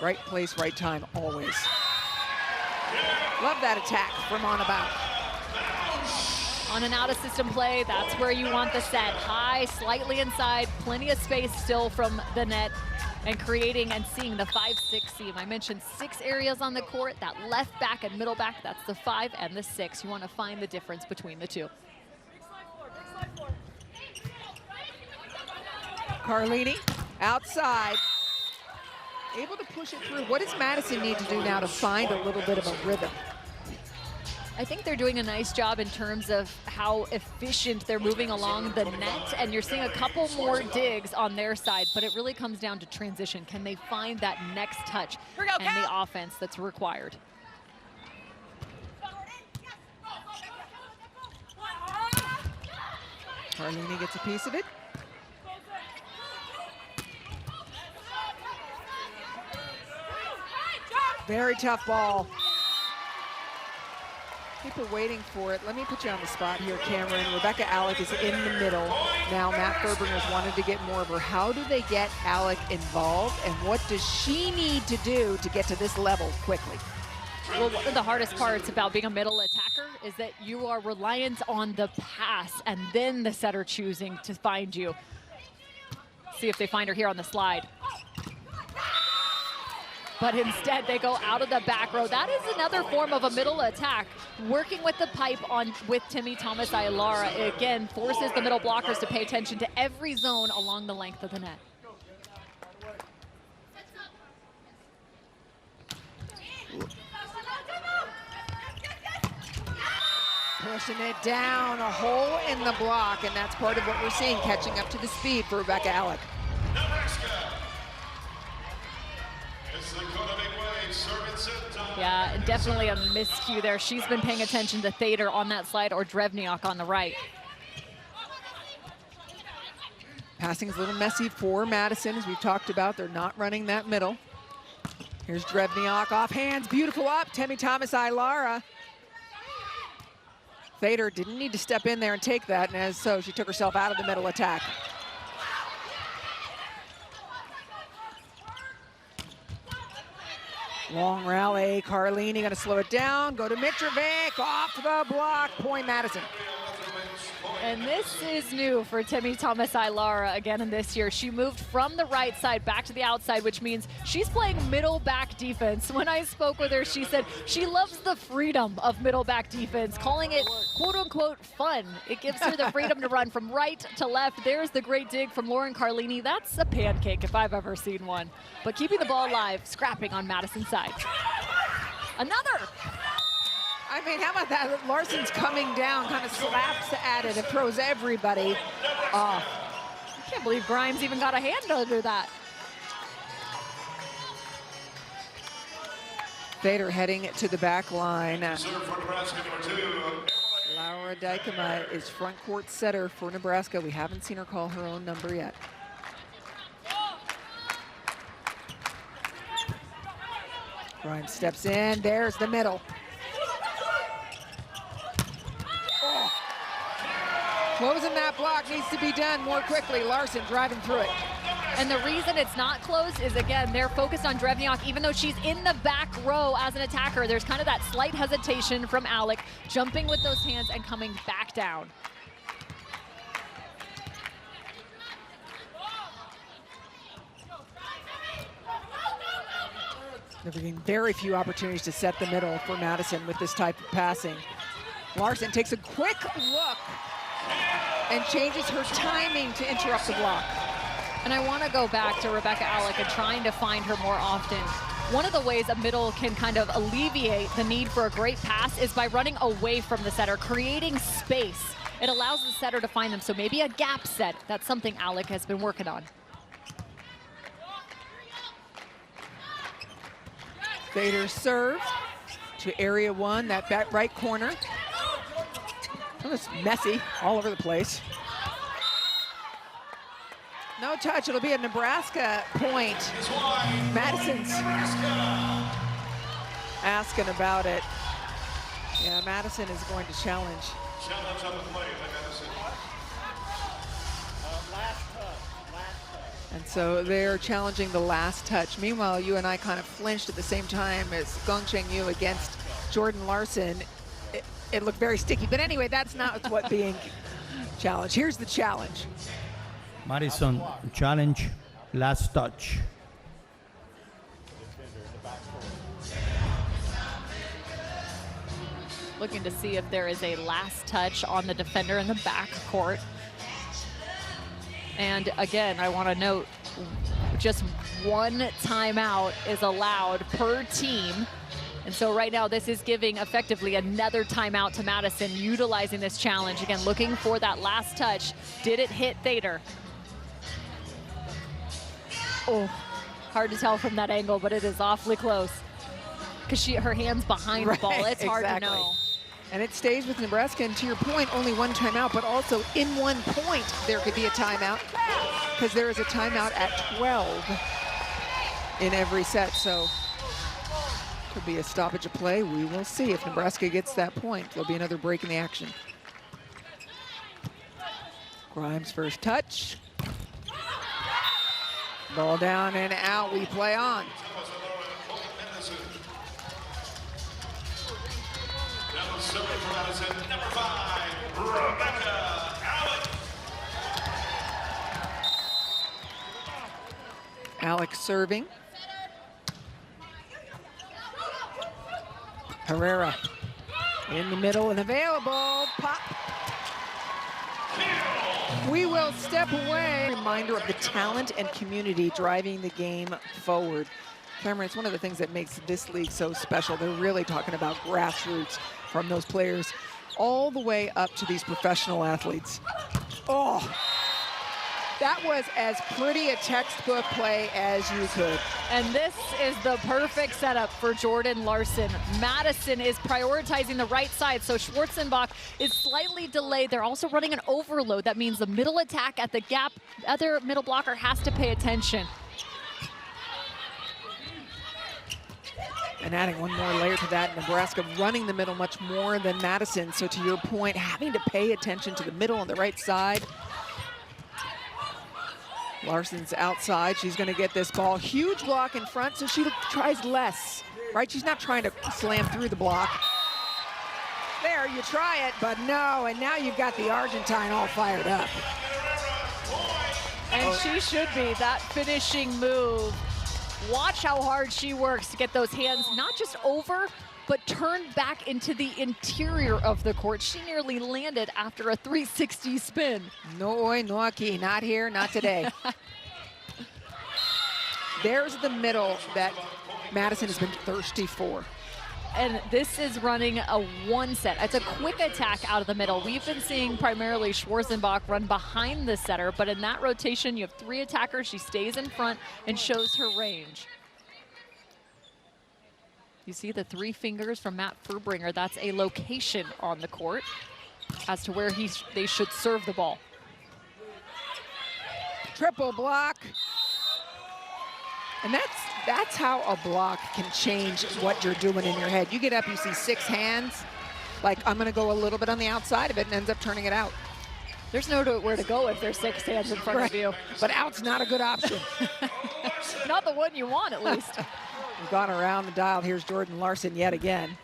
right place, right time, always. Love that attack from on about. On an out-of-system play, that's where you want the set. High, slightly inside, plenty of space still from the net, and creating and seeing the 5-6 seam. I mentioned 6 areas on the court. That left back and middle back, that's the 5 and the 6. You want to find the difference between the two. Carlini outside, able to push it through. What does Madison need to do now to find a little bit of a rhythm? I think they're doing a nice job in terms of how efficient they're moving along the net, and you're seeing a couple more digs on their side, but it really comes down to transition. Can they find that next touch and the offense that's required? Carlini gets a piece of it. Very tough ball. People waiting for it. Let me put you on the spot here, Cameron. Rebecca Alec is in the middle. Now Matt Furberner's wanted to get more of her. How do they get Alec involved, and what does she need to do to get to this level quickly? Well, one of the hardest parts about being a middle attacker is that you are reliant on the pass and then the setter choosing to find you. See if they find her here on the slide. But instead they go out of the back row. That is another form of a middle attack. Working with the pipe on with Temi Thomas-Ailara, again, forces the middle blockers to pay attention to every zone along the length of the net. Pushing it down, a hole in the block, and that's part of what we're seeing, catching up to the speed for Rebecca Alec. Yeah, definitely a miscue there. She's been paying attention to Thader on that slide or Drevniak on the right. Passing is a little messy for Madison, as we've talked about. They're not running that middle. Here's Drevniak off hands, beautiful up, Temi Thomas-Ailara. Thader didn't need to step in there and take that, and as so, she took herself out of the middle attack. Long rally, Carlini gonna slow it down, go to Mitrovic, off the block, point Madison. And this is new for Timmy Thomas-Ailara again in this year. She moved from the right side back to the outside, which means she's playing middle back defense. When I spoke with her, she said she loves the freedom of middle back defense, calling it quote unquote fun. It gives her the freedom to run from right to left. There's the great dig from Lauren Carlini. That's a pancake if I've ever seen one. But keeping the ball alive, scrapping on Madison's side. Another. I mean, how about that? Larson's coming down, kind of slaps at it and throws everybody off. I can't believe Grimes even got a hand under that. Vader heading to the back line. Laura Dykema is front court setter for Nebraska. We haven't seen her call her own number yet. Grimes steps in. There's the middle. Closing that block needs to be done more quickly. Larson driving through it. And the reason it's not closed is, again, they're focused on Drevniak, even though she's in the back row as an attacker. There's kind of that slight hesitation from Alec, jumping with those hands and coming back down. They're getting very few opportunities to set the middle for Madison with this type of passing. Larson takes a quick look and changes her timing to interrupt the block. And I want to go back to Rebecca Alec and trying to find her more often. One of the ways a middle can kind of alleviate the need for a great pass is by running away from the setter, creating space. It allows the setter to find them, so maybe a gap set. That's something Alec has been working on. Vader serve to area one, that back right corner. Oh, it's messy all over the place. No touch, it'll be a Nebraska point. Madison's asking about it. Yeah, Madison is going to challenge. Challenge on the play by Madison. And so they're challenging the last touch. Meanwhile, you and I kind of flinched at the same time as Gong Cheng Yu against Jordan Larson. It looked very sticky, but anyway, that's not what being challenged. Here's the challenge. Madison, challenge, last touch. Looking to see if there is a last touch on the defender in the back court. And again, I want to note, just one timeout is allowed per team. And so right now, this is giving effectively another timeout to Madison, utilizing this challenge. Again, looking for that last touch. Did it hit Thader? Oh, hard to tell from that angle, but it is awfully close. Because her hand's behind the ball. It's hard to know. And it stays with Nebraska, and to your point, only one timeout, but also in 1 point, there could be a timeout, because there is a timeout at 12 in every set. So could be a stoppage of play. We will see if Nebraska gets that point. There'll be another break in the action. Grimes first touch. Ball down and out, we play on. Number 5, Rebecca Alec. Alec serving. Herrera in the middle and available. Pop. We will step away. Reminder of the talent and community driving the game forward. Cameron, it's one of the things that makes this league so special. They're really talking about grassroots, from those players all the way up to these professional athletes. Oh, that was as pretty a textbook play as you could. And this is the perfect setup for Jordan Larson. Madison is prioritizing the right side, so Schwarzenbach is slightly delayed. They're also running an overload. That means the middle attack at the gap, other middle blocker has to pay attention. And adding one more layer to that, Nebraska running the middle much more than Madison. So to your point, having to pay attention to the middle on the right side. Larson's outside. She's going to get this ball. Huge block in front, so she tries less, right? She's not trying to slam through the block. There, there, you try it, but no, and now you've got the Argentine all fired up. And she should be, that finishing move. Watch how hard she works to get those hands not just over, but turned back into the interior of the court. She nearly landed after a 360 spin. No aquí, not here, not today. There's the middle that Madison has been thirsty for. And this is running a one set. It's a quick attack out of the middle. We've been seeing primarily Schwarzenbach run behind the setter, but in that rotation, you have 3 attackers. She stays in front and shows her range. You see the 3 fingers from Matt Furbringer. That's a location on the court as to where they should serve the ball. Triple block. And that's how a block can change what you're doing in your head. You get up, you see 6 hands, like I'm gonna go a little bit on the outside of it, and ends up turning it out. There's nowhere to go if there's 6 hands in front of you. But out's not a good option. Not the one you want, at least. We've gone around the dial. Here's Jordan Larson yet again.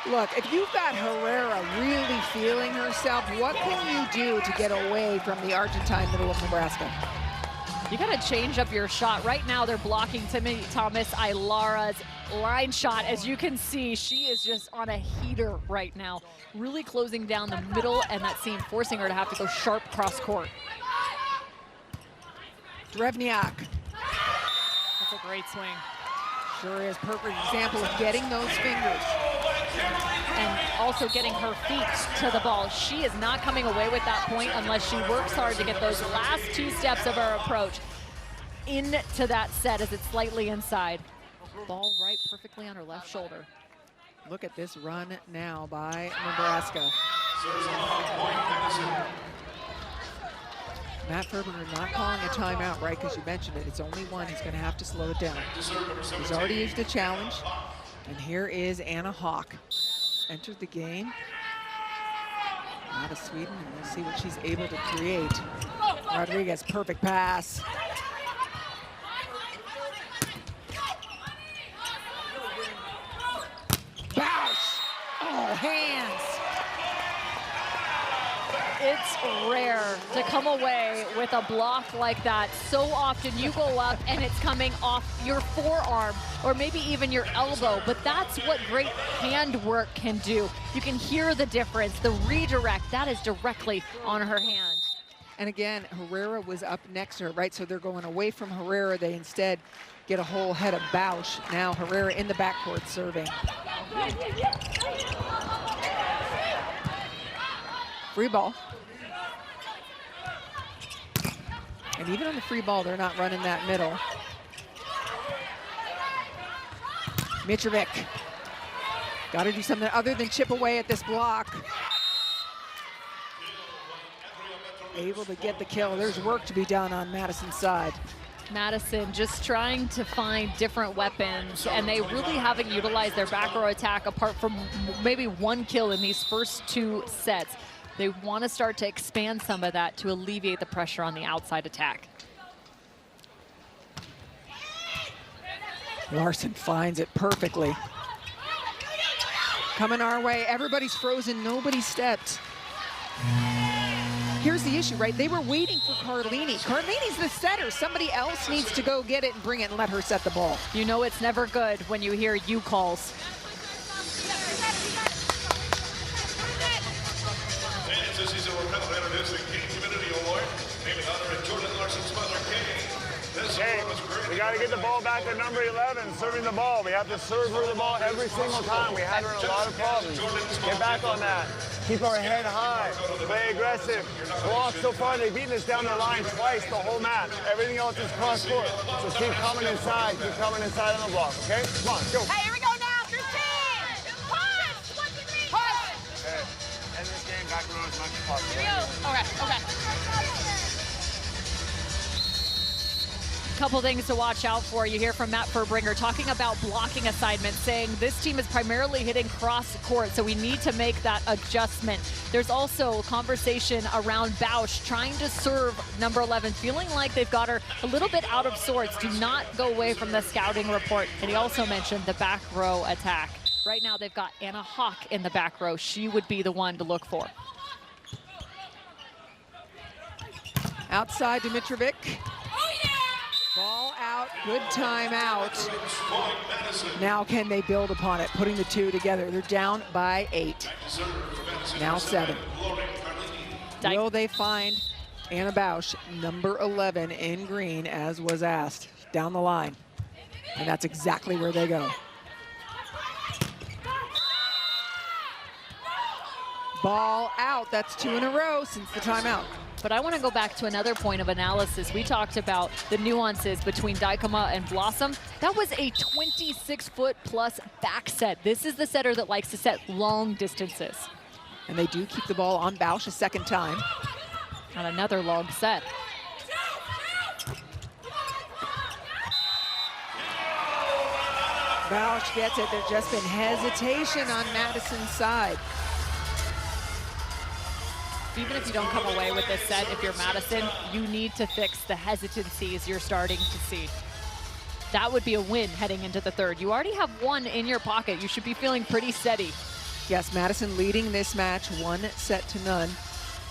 Look, if you've got Herrera really feeling herself, what can you do to get away from the Argentine middle of Nebraska? You got to change up your shot. Right now, they're blocking Timmy Thomas Ailara's line shot. As you can see, she is just on a heater right now, really closing down the middle, and that seam forcing her to have to go sharp cross court. Drevniak. That's a great swing. Sure is. Perfect example of getting those fingers. And also getting her feet to the ball. She is not coming away with that point unless she works hard to get those last 2 steps of her approach into that set as it's slightly inside. Ball right perfectly on her left shoulder. Look at this run now by Nebraska. Matt Furbringer not calling a timeout, right? Because you mentioned it. It's only one. He's going to have to slow it down. He's already used a challenge. And here is Anna Hawk. Entered the game. Out of Sweden, and we'll see what she's able to create. Rodriguez, perfect pass. Bausch! Oh, hands. It's rare to come away with a block like that. So often you go up and it's coming off your forearm or maybe even your elbow, but that's what great handwork can do. You can hear the difference. The redirect, that is directly on her hand. And again, Herrera was up next to her, right? So they're going away from Herrera. They instead get a whole head of Bausch. Now Herrera in the backcourt serving. Free ball. And even on the free ball, they're not running that middle. Mitrovic. Got to do something other than chip away at this block. Able to get the kill. There's work to be done on Madison's side. Madison just trying to find different weapons, and they really haven't utilized their back row attack apart from maybe 1 kill in these first 2 sets. They want to start to expand some of that to alleviate the pressure on the outside attack. Larson finds it perfectly. Coming our way, everybody's frozen, nobody stepped. Here's the issue, right? They were waiting for Carlini. Carlini's the setter. Somebody else needs to go get it and bring it and let her set the ball. You know it's never good when you hear you calls. This is a introducing King Community Award, named in honor of Jordan Larson's mother, Kay. Hey, we got to get the ball back to number 11, serving the ball. We have to serve her the ball every single time. We had her in a lot of problems. Get back on that. Keep our head high. Play aggressive. Block so far. They've beaten us down the line twice the whole match. Everything else is cross court. So keep coming inside. Keep coming inside on the block, okay? Come on, go. Hey, here we go now. 15. Push. Hey, end this game back row as much as possible. Here we go. Okay, okay. Couple things to watch out for. You hear from Matt Furbringer talking about blocking assignments, saying this team is primarily hitting cross court, so we need to make that adjustment. There's also conversation around Bausch trying to serve number 11, feeling like they've got her a little bit out of sorts. Do not go away from the scouting report. And he also mentioned the back row attack. Right now they've got Anna Hawk in the back row. She would be the one to look for. Outside Dimitrovic. Ball out, good time out. Now can they build upon it, putting the two together. They're down by 8. Now 7. Will they find Anna Bausch, number 11 in green, as was asked, down the line? And that's exactly where they go. Ball out, that's 2 in a row since the timeout. But I want to go back to another point of analysis. We talked about the nuances between Dykema and Blossom. That was a 26-foot-plus back set. This is the setter that likes to set long distances. And they do keep the ball on Bausch a second time. On another long set. Bausch gets it. There's just been hesitation on Madison's side. Even if you don't come away with this set, if you're Madison, you need to fix the hesitancies you're starting to see. That would be a win heading into the third. You already have 1 in your pocket. You should be feeling pretty steady. Yes, Madison leading this match 1-0.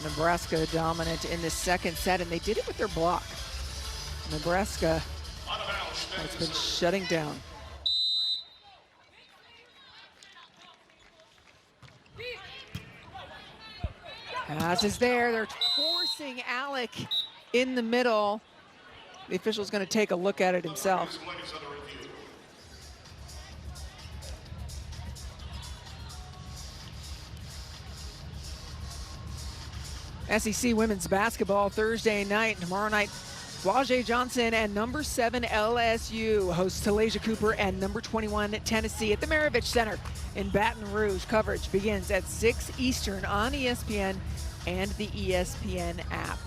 Nebraska dominant in the second set, and they did it with their block. Nebraska has been shutting down. Pass is there. They're forcing Alec in the middle. The official's going to take a look at it himself. SEC women's basketball Thursday night. Tomorrow night, Wajay Johnson and number 7 LSU hosts Talasia Cooper and number 21 Tennessee at the Maravich Center in Baton Rouge. Coverage begins at 6 Eastern on ESPN and the ESPN app.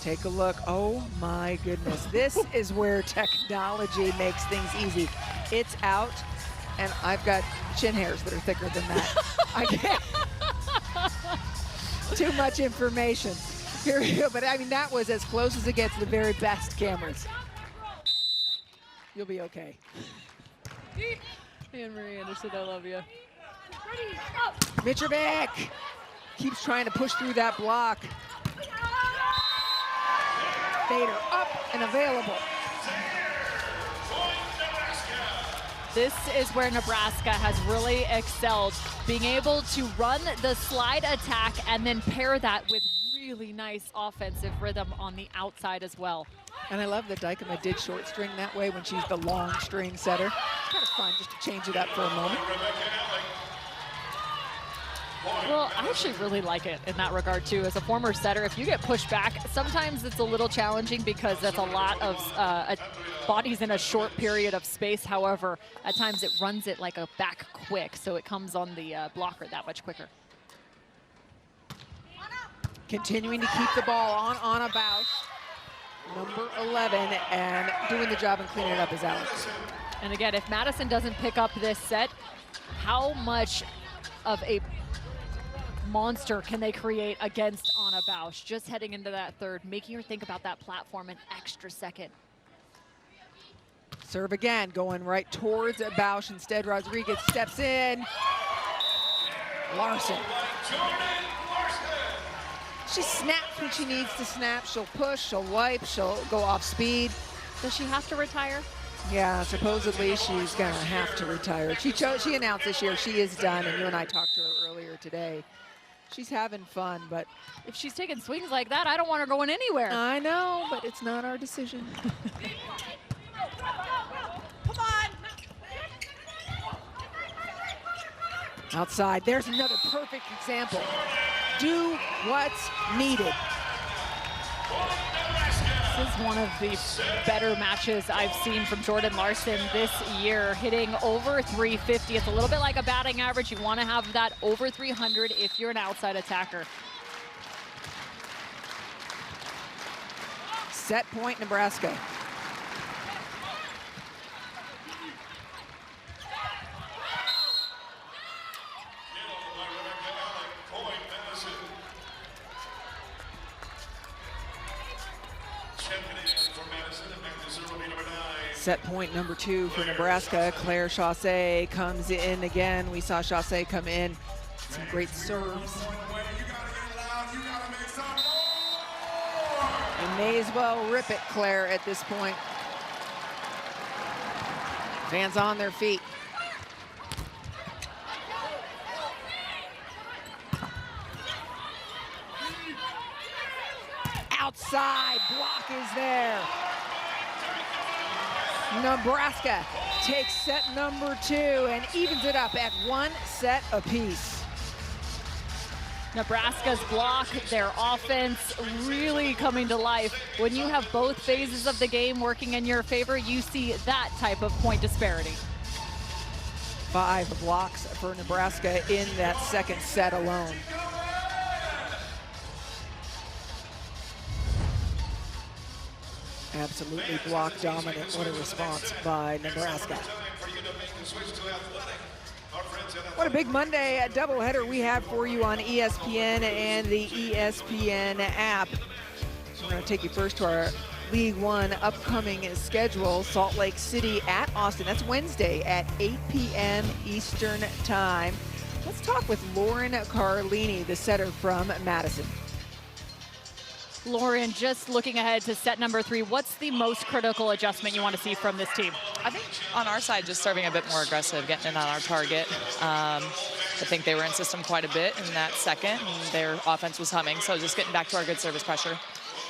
Take a look. Oh my goodness. This is where technology makes things easy. It's out, and I've got chin hairs that are thicker than that. I can't. Too much information. Here we go. But I mean, that was as close as it gets to the very best cameras. You'll be okay. Anne-Marie Anderson, I love you. Mitrovic keeps trying to push through that block. Fader up and available. This is where Nebraska has really excelled, being able to run the slide attack and then pair that with really nice offensive rhythm on the outside as well. And I love that Dykema did short string that way when she's the long string setter. It's kind of fun just to change it up for a moment. Well, I actually really like it in that regard too. As a former setter, if you get pushed back, sometimes it's a little challenging because that's a lot of bodies in a short period of space. However, at times it runs it like a back quick, so it comes on the blocker that much quicker. Continuing to keep the ball on Anna Bausch, number 11, and doing the job and cleaning it up is Alex. And again, if Madison doesn't pick up this set, how much of a monster can they create against Anna Bausch? Just heading into that third, making her think about that platform an extra second. Serve again, going right towards Bausch. Instead, Rodriguez steps in. Larson. She snaps when she needs to snap. She'll push, she'll wipe, she'll go off speed. Does she have to retire? Yeah, supposedly she's gonna have to retire. She announced this year she is done, and you and I talked to her earlier today. She's having fun, but if she's taking swings like that, I don't want her going anywhere. I know, but it's not our decision. Come on. Outside, there's another perfect example. Do what's needed. This is one of the better matches I've seen from Jordan Larson this year, hitting over 350. It's a little bit like a batting average. You want to have that over 300 if you're an outside attacker. Set point, Nebraska. Set point number 2 for Nebraska. Claire Chaussee comes in again. We saw Chaussee come in. Some great serves. You may as well rip it, Claire, at this point. Fans on their feet. Outside block is there. Nebraska takes set number 2 and evens it up at 1 set apiece. Nebraska's block, their offense really coming to life. When you have both phases of the game working in your favor, you see that type of point disparity. 5 blocks for Nebraska in that second set alone. Absolutely block dominant. What a response by Nebraska. What a big Monday doubleheader we have for you on ESPN and the ESPN app. We're going to take you first to our League One upcoming schedule. Salt Lake City at Austin. That's Wednesday at 8 p.m. Eastern Time. Let's talk with Lauren Carlini, the setter from Madison. Lauren, just looking ahead to set number 3, what's the most critical adjustment you want to see from this team? I think on our side, just serving a bit more aggressive, getting in on our target. I think they were in system quite a bit in that second, and their offense was humming, so just getting back to our good service pressure.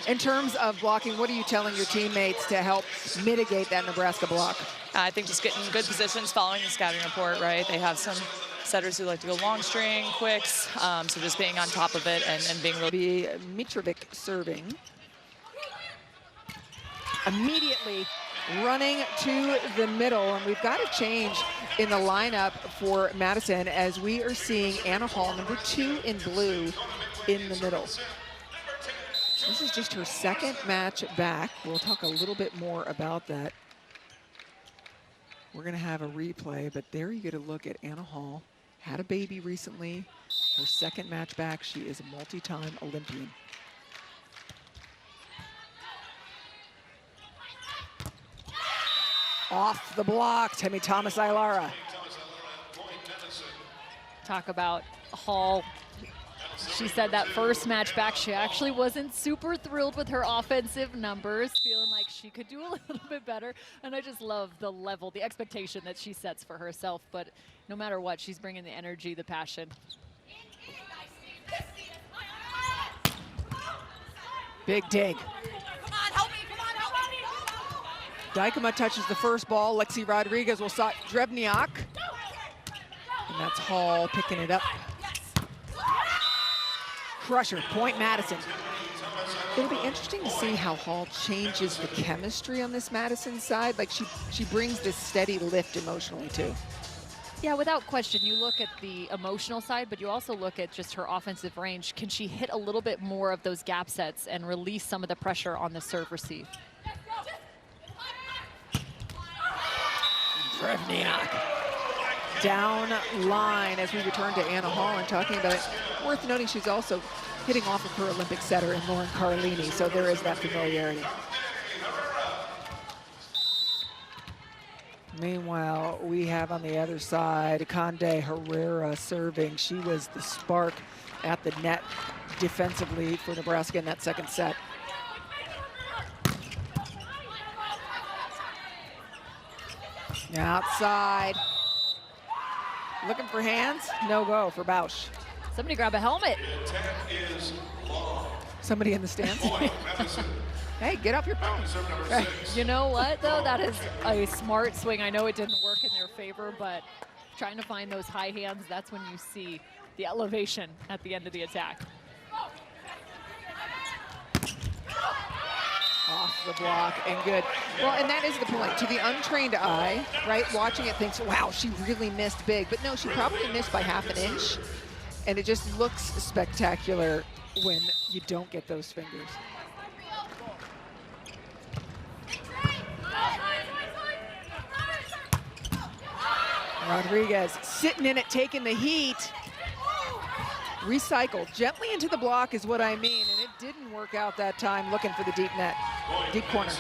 In terms of blocking, what are you telling your teammates to help mitigate that Nebraska block? I think just getting good positions, following the scouting report, right? They have some setters who like to go long string, quicks, so just being on top of it and being really... Mitrovic serving. Immediately running to the middle, and we've got a change in the lineup for Madison as we are seeing Anna Hall, number 2 in blue, in the middle. This is just her second match back. We'll talk a little bit more about that. We're going to have a replay, but there you get a look at Anna Hall. Had a baby recently. Her second match back. She is a multi-time Olympian. Off the block, Temi Thomas-Ailara. Talk about Hall. She said that first match back, she actually wasn't super thrilled with her offensive numbers, feeling like she could do a little bit better. And I just love the level, the expectation that she sets for herself. But no matter what, she's bringing the energy, the passion. Big dig. Dykema touches the first ball. Lexi Rodriguez will stop Drevniak. And that's Hall picking it up. Crusher, point Madison. It'll be interesting to see how Hall changes the chemistry on this Madison side. Like she brings this steady lift emotionally too. Yeah, without question, you look at the emotional side, but you also look at just her offensive range. Can she hit a little bit more of those gap sets and release some of the pressure on the serve receive? Drevniak down line as we return to Anna Hall and talking about it. Worth noting she's also hitting off of her Olympic setter in Lauren Carlini, so there is that familiarity. Meanwhile, we have on the other side Conde Herrera serving. She was the spark at the net defensively for Nebraska in that second set. Outside. Looking for hands? No go for Bausch. Somebody grab a helmet. Somebody in the stands? Hey, get off your phone. Right. You know what, though? That is a smart swing. I know it didn't work in their favor, but trying to find those high hands, that's when you see the elevation at the end of the attack. Off the block and good. Well, and that is the point. To the untrained eye, right, watching it thinks, wow, she really missed big. But no, she probably missed by half an inch. And it just looks spectacular when you don't get those fingers. Rodriguez sitting in it, taking the heat. Recycled gently into the block is what I mean, and it didn't work out that time looking for the deep net, deep corner.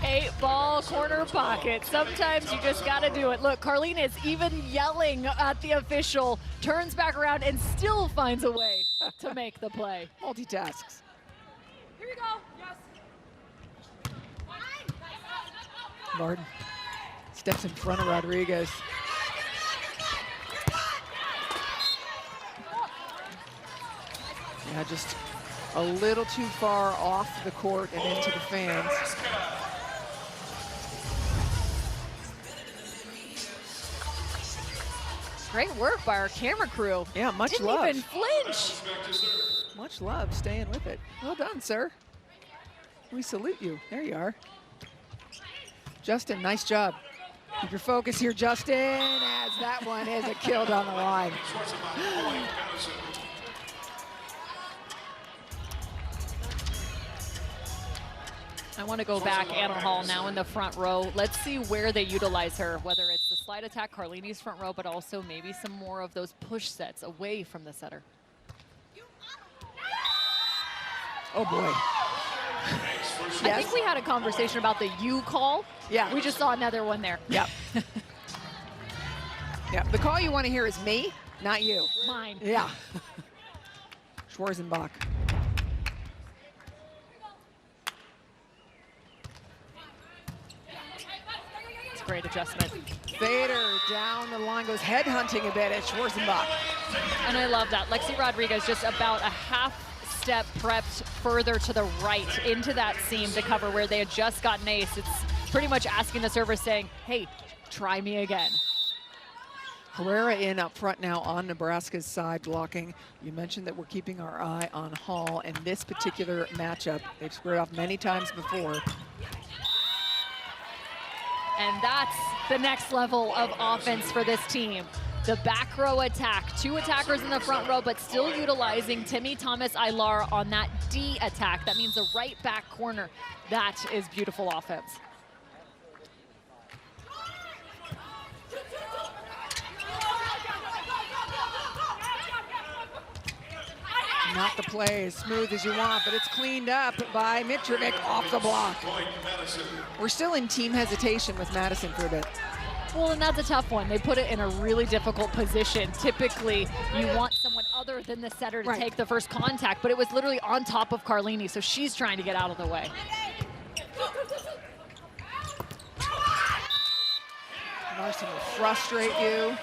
8-ball corner pocket. Sometimes you just got to do it. Look, Carlina is even yelling at the official, turns back around and still finds a way to make the play. Multitasks. Here we go. Yes. Martin steps in front of Rodriguez. Yeah, just a little too far off the court and into the fans. Great work by our camera crew. Yeah, much love. Didn't even flinch. Much love staying with it. Well done, sir. We salute you. There you are. Justin, nice job. Keep your focus here, Justin, as that one is a kill down the line. I want to go back, Anna Hall now in the front row. Let's see where they utilize her, whether it's the slide attack, Carlini's front row, but also maybe some more of those push sets away from the setter. Oh boy. I think we had a conversation about the U call. Yeah. We just saw another one there. Yep. Yeah, the call you want to hear is me, not you. Mine. Yeah. Schwarzenbach. It's a great adjustment. Fader down the line, goes head hunting a bit at Schwarzenbach. And I love that. Lexi Rodriguez just about a half step prepped further to the right into that seam to cover where they had just gotten ace. It's pretty much asking the server saying, hey, try me again. Herrera in up front now on Nebraska's side blocking. You mentioned that we're keeping our eye on Hall, and this particular matchup, they've squared off many times before. And that's the next level of offense for this team. The back row attack, 2 attackers in the front row, but still utilizing Timmy Thomas Ailar on that D attack. That means the right back corner. That is beautiful offense. Not the play as smooth as you want, but it's cleaned up by Mitrovic off the block. We're still in team hesitation with Madison for a bit. Well, and that's a tough one. They put it in a really difficult position. Typically, you want someone other than the setter to take the first contact, but it was literally on top of Carlini, so she's trying to get out of the way. Larson will frustrate you.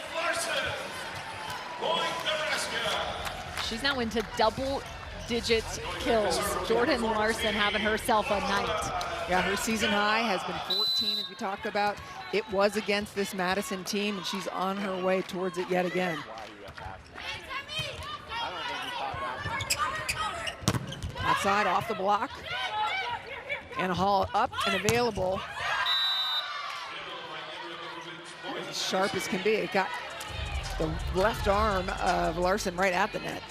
She's now into double-digit kills. Jordan Larson having herself a night. Yeah, her season high has been 14, as we talked about. It was against this Madison team, and she's on her way towards it yet again. Outside, off the block. Anna Hall up and available. As sharp as can be. It got the left arm of Larson right at the net.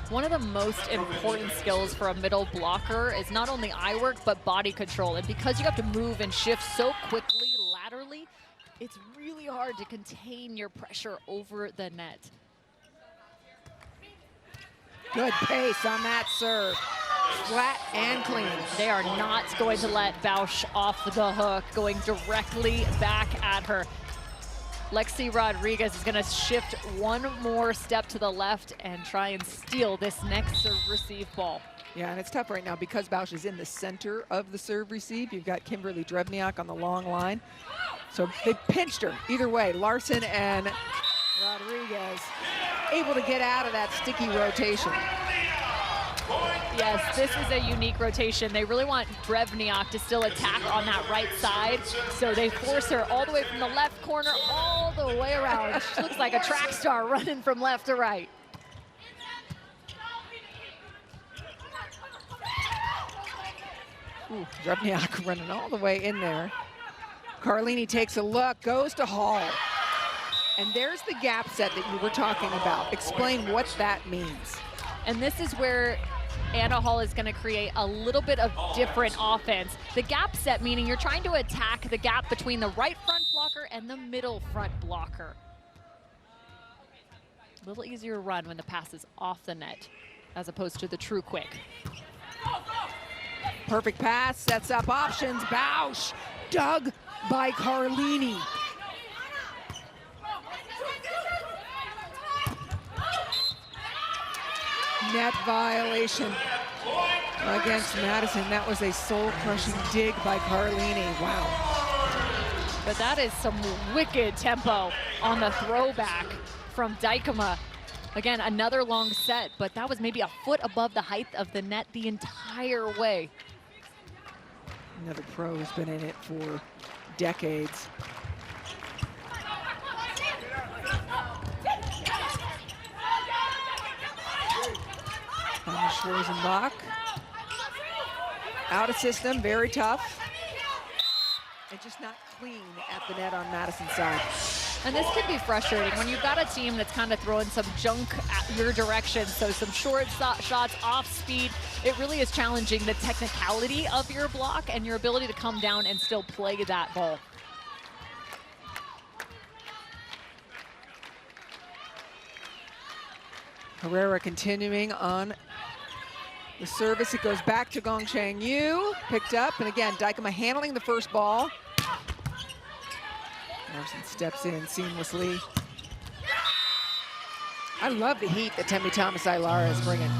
One of the most important skills for a middle blocker is not only eye work, but body control. And because you have to move and shift so quickly laterally, it's really hard to contain your pressure over the net. Good pace on that serve. Flat and clean. They are not going to let Bausch off the hook, going directly back at her. Lexi Rodriguez is going to shift one more step to the left and try and steal this next serve-receive ball. Yeah, and it's tough right now because Bausch is in the center of the serve-receive. You've got Kimberly Drevniak on the long line. So they pinched her. Either way, Larson and Rodriguez able to get out of that sticky rotation. Yes, this is a unique rotation. They really want Drevniak to still attack on that right side, so they force her all the way from the left corner all the way around. She looks like a track star running from left to right. Ooh, Drevniak running all the way in there. Carlini takes a look, goes to Hall. And there's the gap set that you were talking about. Explain what that means. And this is where Anna Hall is going to create a little bit of different offense. The gap set, meaning you're trying to attack the gap between the right front blocker and the middle front blocker. A little easier run when the pass is off the net as opposed to the true quick. Perfect pass, sets up options. Bausch, dug by Carlini. Net violation against Madison. That was a soul-crushing dig by Carlini. Wow. But that is some wicked tempo on the throwback from Dykema. Again, another long set, but that was maybe a foot above the height of the net the entire way. Another pro who's been in it for decades. Schwarzenbach. Out of system, very tough. And just not clean at the net on Madison's side. And this can be frustrating when you've got a team that's kind of throwing some junk at your direction, so some short shots off speed. It really is challenging the technicality of your block and your ability to come down and still play that ball. Herrera continuing on the service. It goes back to Gongchang Yu, picked up, and again, Dykema handling the first ball. Larson steps in seamlessly. I love the heat that Temi Thomas-Ailara is bringing.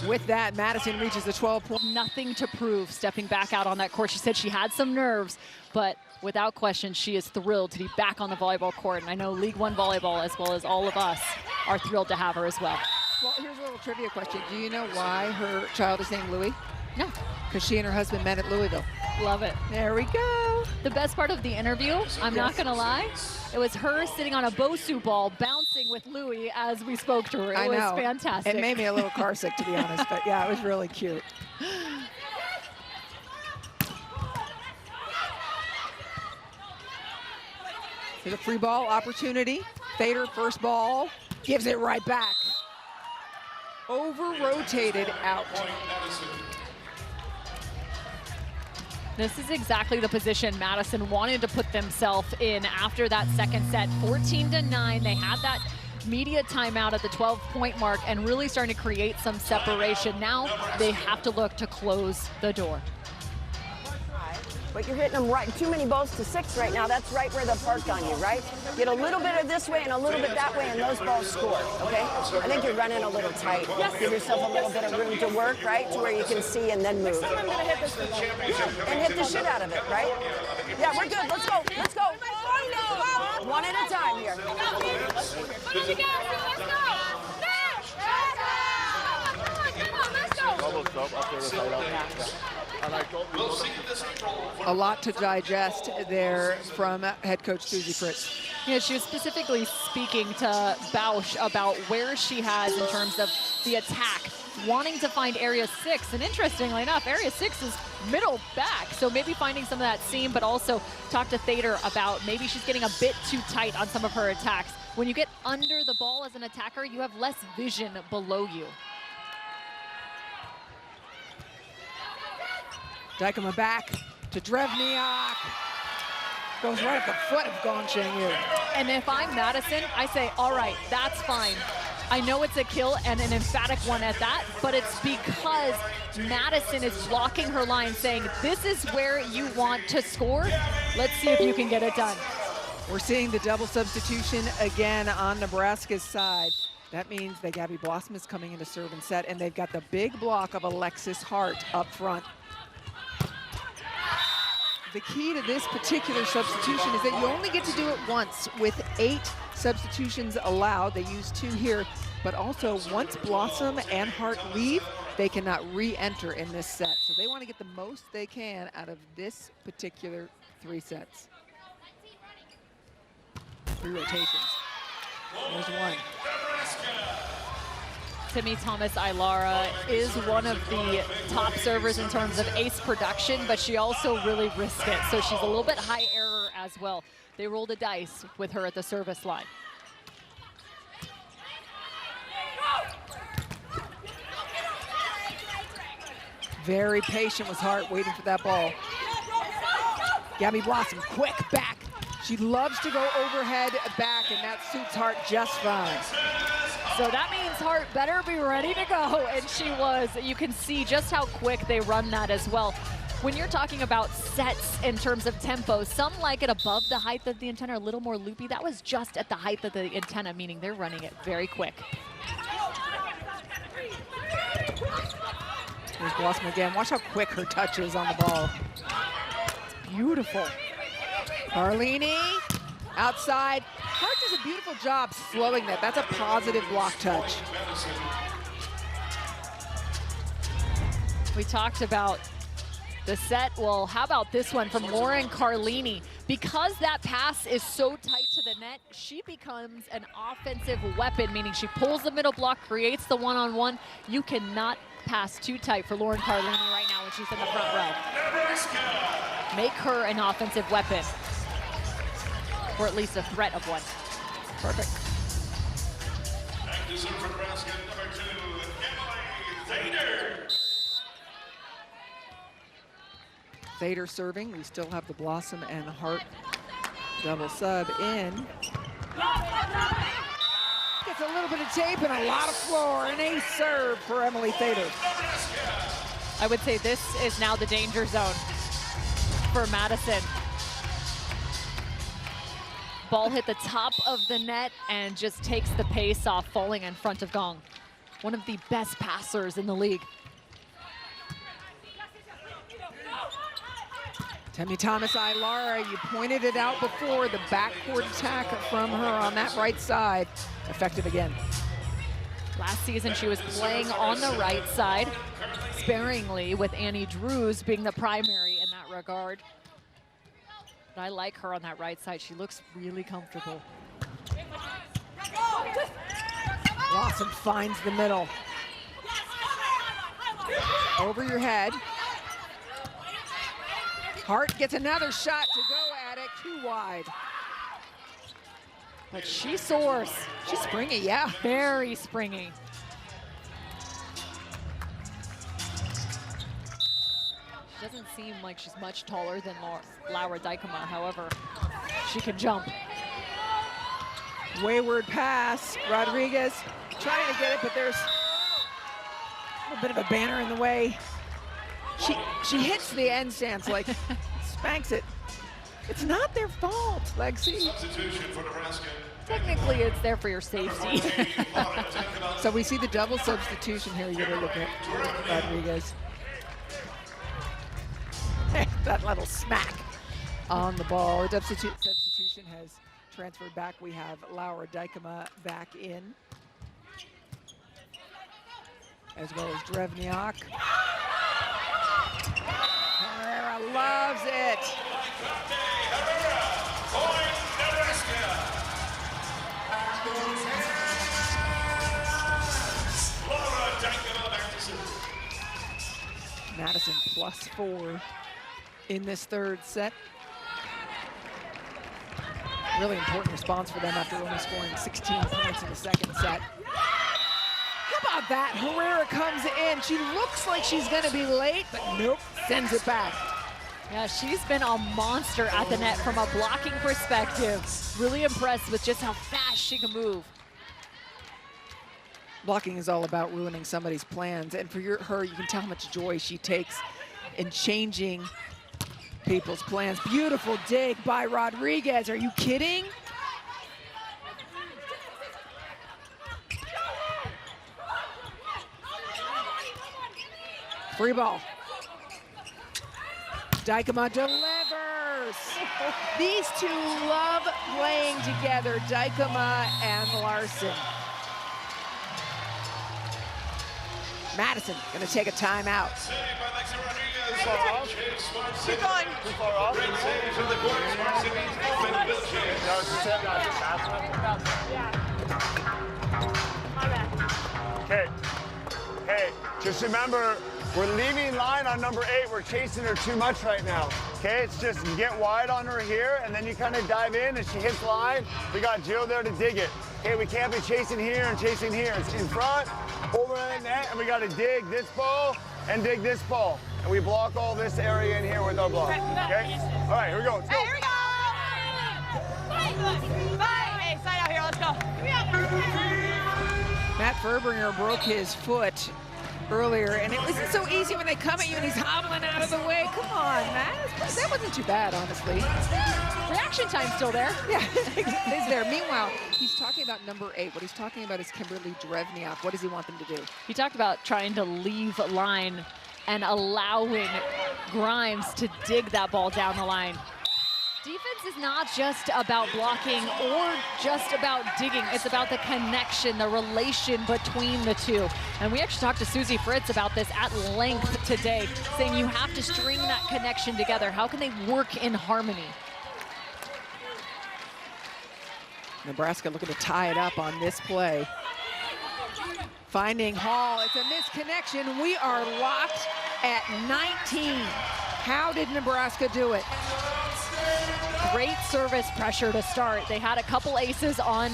With that, Madison reaches the 12-point. Nothing to prove stepping back out on that court. She said she had some nerves, but without question, she is thrilled to be back on the volleyball court. And I know League One volleyball, as well as all of us, are thrilled to have her as well. Well, here's a little trivia question. Do you know why her child is named Louis? No. Because she and her husband met at Louisville. Love it. There we go. The best part of the interview, I'm not going to lie, it was her sitting on a Bosu ball bouncing with Louis as we spoke to her. It was fantastic. It made me a little car sick, to be honest, but yeah, it was really cute. Here's a free ball opportunity. Fader, first ball, gives it right back. Over-rotated out. This is exactly the position Madison wanted to put themselves in after that second set. 14-9, they had that media timeout at the 12-point mark and really starting to create some separation. Now they have to look to close the door. But you're hitting them right, too many balls to 6 right now. That's right where they'll park on you, right? Get a little bit of this way and a little bit that way, and those balls score, okay? I think you're running a little tight. Give yourself a little bit of room to work, right? To where you can see and then move. And hit the shit out of it, right? Yeah, we're good. Let's go. Let's go. One at a time here. A lot to digest there from head coach Susie Fritz. Yeah, she was specifically speaking to Bausch about where she has in terms of the attack, wanting to find area 6. And interestingly enough, area 6 is middle back. So maybe finding some of that seam, but also talk to Thader about maybe she's getting a bit too tight on some of her attacks. When you get under the ball as an attacker, you have less vision below you. Dykema back to Drevniak. Goes right at the foot of Gongchang Yu. And if I'm Madison, I say, all right, that's fine. I know it's a kill and an emphatic one at that, but it's because Madison is blocking her line saying, this is where you want to score. Let's see if you can get it done. We're seeing the double substitution again on Nebraska's side. That means that Gabby Blossom is coming into serve and set, and they've got the big block of Alexis Hart up front. The key to this particular substitution is that you only get to do it once with 8 substitutions allowed. They use 2 here, but also once Blossom and Hart leave, they cannot re-enter in this set. So they want to get the most they can out of this particular 3 sets. 3 rotations. There's one. Temi Thomas-Ailara is one of the top servers in terms of ace production, but she also really risked it. So she's a little bit high error as well. They rolled a dice with her at the service line. Very patient was Hart, waiting for that ball. Gabby Blossom, quick back. She loves to go overhead back, and that suits Hart just fine. So that means Hart better be ready to go, and she was. You can see just how quick they run that as well. When you're talking about sets in terms of tempo, some like it above the height of the antenna, a little more loopy. That was just at the height of the antenna, meaning they're running it very quick. Here's Blossom again. Watch how quick her touch is on the ball. It's beautiful. Carlini, outside. Hart does a beautiful job slowing that. That's a positive block touch. We talked about the set. Well, how about this one from Lauren Carlini? Because that pass is so tight to the net, she becomes an offensive weapon, meaning she pulls the middle block, creates the one-on-one. You cannot pass too tight for Lauren Carlini right now when she's in the front row. Make her an offensive weapon, or at least a threat of one. Perfect. Thader serving. We still have the Blossom and Hart double sub in. Gets a little bit of tape and a lot of floor. An ace serve for Emily Thader. I would say this is now the danger zone for Madison. Ball hit the top of the net and just takes the pace off, falling in front of Gong. One of the best passers in the league. Temi Thomas-Ilara, you pointed it out before, the backcourt attack from her on that right side. Effective again. Last season she was playing on the right side, sparingly, with Annie Drews being the primary in that regard. But I like her on that right side. She looks really comfortable. Blossom finds the middle. Over your head. Hart gets another shot to go at it, too wide. But she soars. She's springy, yeah. Very springy. She doesn't seem like she's much taller than Laura Dykema, however, she can jump. Wayward pass, Rodriguez trying to get it, but there's a little bit of a banner in the way. She hits the end stance, like spanks it. It's not their fault, Lexi. Substitution for Nebraska. Technically, it's there for your safety. So we see the double substitution here. You gotta look at Rodriguez. That little smack on the ball. The substitution has transferred back. We have Laura Dykema back in, as well as Drevniak. Herrera loves it. Madison +4 in this third set. Really important response for them after only scoring 16 points in the second set. How about that? Herrera comes in. She looks like she's going to be late, but nope, sends it back. Yeah, she's been a monster at the net from a blocking perspective. Really impressed with just how fast she can move. Blocking is all about ruining somebody's plans, and for her, you can tell how much joy she takes in changing people's plans. Beautiful dig by Rodriguez. Are you kidding? Free ball. Dykema delivers. These two love playing together, Dykema and Larson. Madison gonna take a timeout. Keep going. Too far off. Okay. Hey, just remember, we're leaving line on number 8. We're chasing her too much right now. Okay, it's just you get wide on her here, and then you kind of dive in, and she hits line. We got Jill there to dig it. Okay, we can't be chasing here and chasing here. It's in front, over the net, and we got to dig this ball and dig this ball. And we block all this area in here with our block. Okay? All right, here we go. Let's go. Hey, here we go. Hey, side out here. Let's go. Matt Furbringer broke his foot earlier, and it wasn't so easy when they come at you and he's hobbling out of the way. Come on, Matt. That wasn't too bad, honestly. Reaction time's still there. Yeah, it's there. Meanwhile, he's talking about number 8. What he's talking about is Kimberly Drevniak. What does he want them to do? He talked about trying to leave line and allowing Grimes to dig that ball down the line. Defense is not just about blocking or just about digging. It's about the connection, the relation between the two. And we actually talked to Susie Fritz about this at length today, saying you have to string that connection together. How can they work in harmony? Nebraska looking to tie it up on this play. Finding Hall, it's a misconnection. We are locked at 19. How did Nebraska do it? Great service pressure to start. They had a couple aces on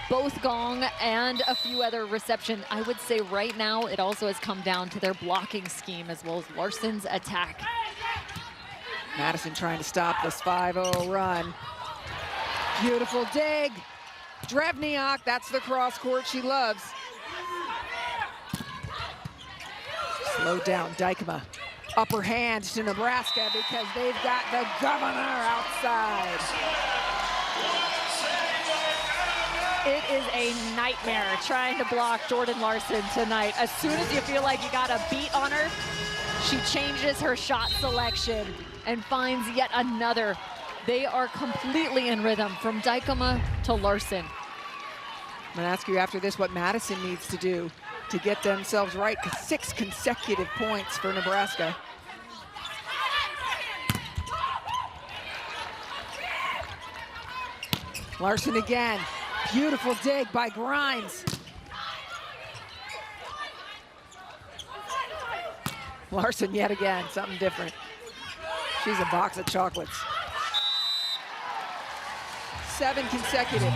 both Gong and a few other receptions. I would say right now it also has come down to their blocking scheme as well as Larson's attack. Madison trying to stop this 5-0 run. Beautiful dig. Drevniak, that's the cross court she loves. Slowed down Dykema. Upper hand to Nebraska because they've got the governor outside. It is a nightmare trying to block Jordan Larson tonight. As soon as you feel like you got a beat on her, she changes her shot selection and finds yet another. They are completely in rhythm from Dykema to Larson. I'm gonna ask you after this what Madison needs to do to get themselves right. 6 consecutive points for Nebraska. Larson again. Beautiful dig by Grimes. Larson yet again, something different. She's a box of chocolates. 7 consecutive.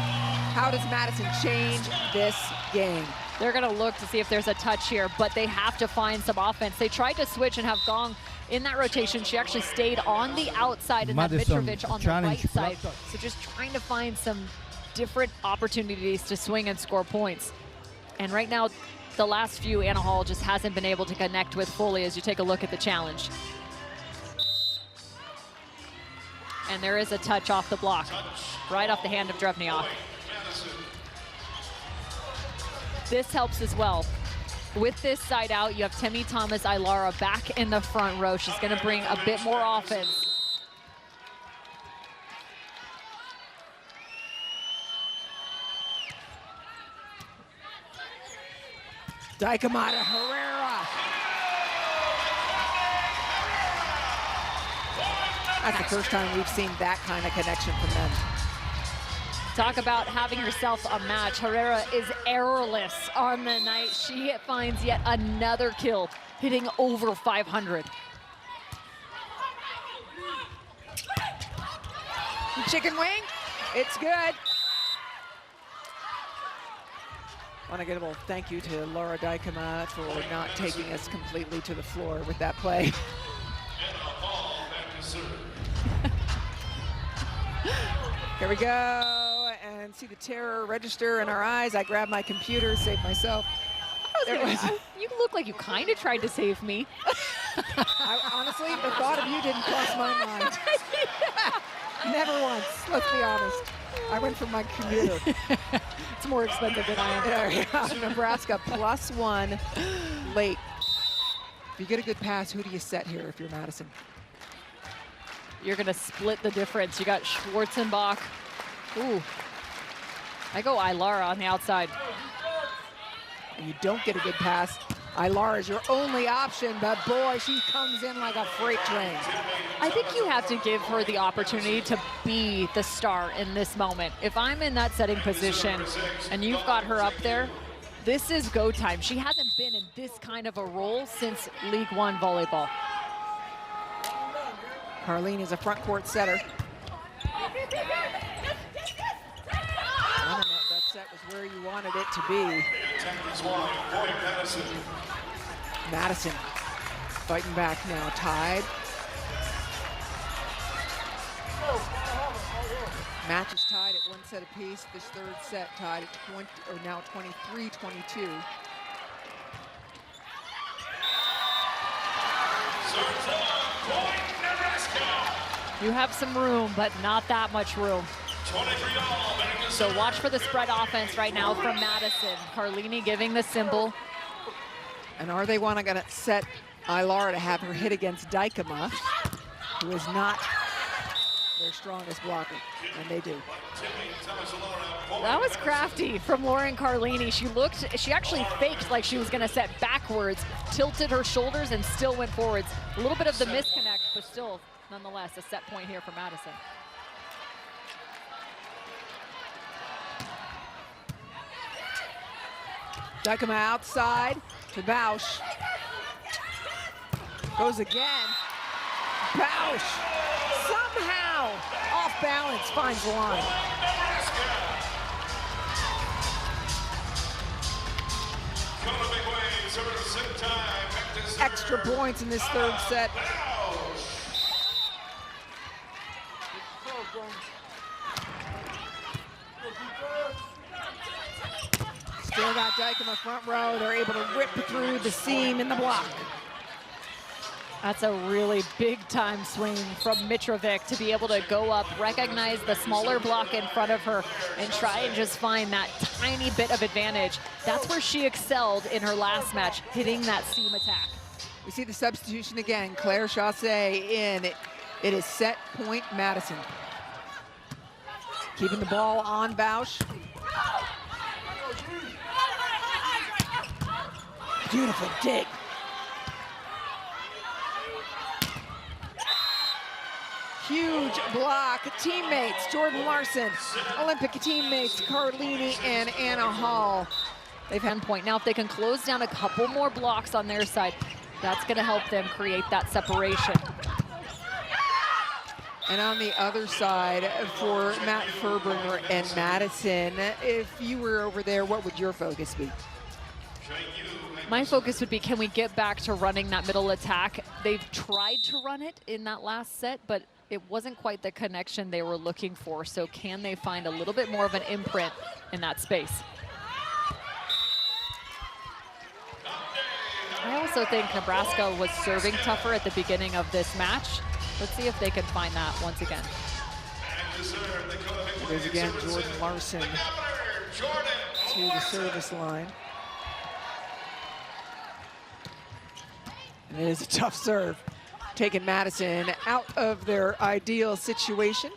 How does Madison change this game? They're going to look to see if there's a touch here, but they have to find some offense. They tried to switch and have Gong in that rotation. She actually stayed on the outside and then Mitrovic on the right side. So just trying to find some different opportunities to swing and score points. And right now, the last few, Anna Hall just hasn't been able to connect with fully as you take a look at the challenge. And there is a touch off the block, right off the hand of Drevniak. This helps as well. With this side out, you have Temi Thomas-Ailara back in the front row. She's going to bring a bit more offense. Dykema to Herrera. That's the first time we've seen that kind of connection from them. Talk about having yourself a match. Herrera is errorless on the night. She finds yet another kill, hitting over 500. Chicken wing, it's good. Want to give a little thank you to Laura Dykema for not taking us completely to the floor with that play. Here we go, and see the terror register in our eyes. I grabbed my computer, saved myself. You look like you kind of tried to save me. Honestly, the thought of you didn't cross my mind. Never once, let's be honest. I went for my computer. It's more expensive than I am. Yeah, Nebraska +1 late. If you get a good pass, who do you set here if you're Madison? You're going to split the difference. You got Schwarzenbach. Ooh. I go Ailara on the outside. And you don't get a good pass. Ailara is your only option, but boy, she comes in like a freight train. I think you have to give her the opportunity to be the star in this moment. If I'm in that setting position and you've got her up there, this is go time. She hasn't been in this kind of a role since League One volleyball. Carlene is a front court setter. I don't know if that set was where you wanted it to be. Madison Fighting back now, tied. Match is tied at 1 set apiece. This third set tied at 20, or now 23-22. You have some room, but not that much room. So watch for the spread offense right now from Madison. Carlini giving the symbol. And are they going to set Ilara to have her hit against Dykema, who is not their strongest blocker, and they do. That was crafty from Lauren Carlini. She actually faked like she was going to set backwards, tilted her shoulders, and still went forwards. A little bit of the misconnect, but still, nonetheless, a set point here for Madison. Dykema outside to Bausch. Goes again. Bausch somehow off balance finds the line. Extra points in this third set. Still got Dykema front row. They're able to rip through the seam in the block. That's a really big time swing from Mitrovic to be able to go up, recognize the smaller block in front of her, and try and just find that tiny bit of advantage. That's where she excelled in her last match, hitting that seam attack. We see the substitution again. Claire Chassé in. It is set point Madison. Keeping the ball on Bausch. Beautiful dig. Huge block. Teammates, Jordan Larson. Olympic teammates, Carlini and Anna Hall. They've had 1 point. Now, if they can close down a couple more blocks on their side, that's going to help them create that separation. And on the other side, for Matt Furbringer and Madison, if you were over there, what would your focus be? My focus would be, can we get back to running that middle attack? They've tried to run it in that last set, but it wasn't quite the connection they were looking for. So can they find a little bit more of an imprint in that space? I also think Nebraska was serving tougher at the beginning of this match. Let's see if they can find that once again. It is again Jordan Larson to the service line. And it is a tough serve, taking Madison out of their ideal situation.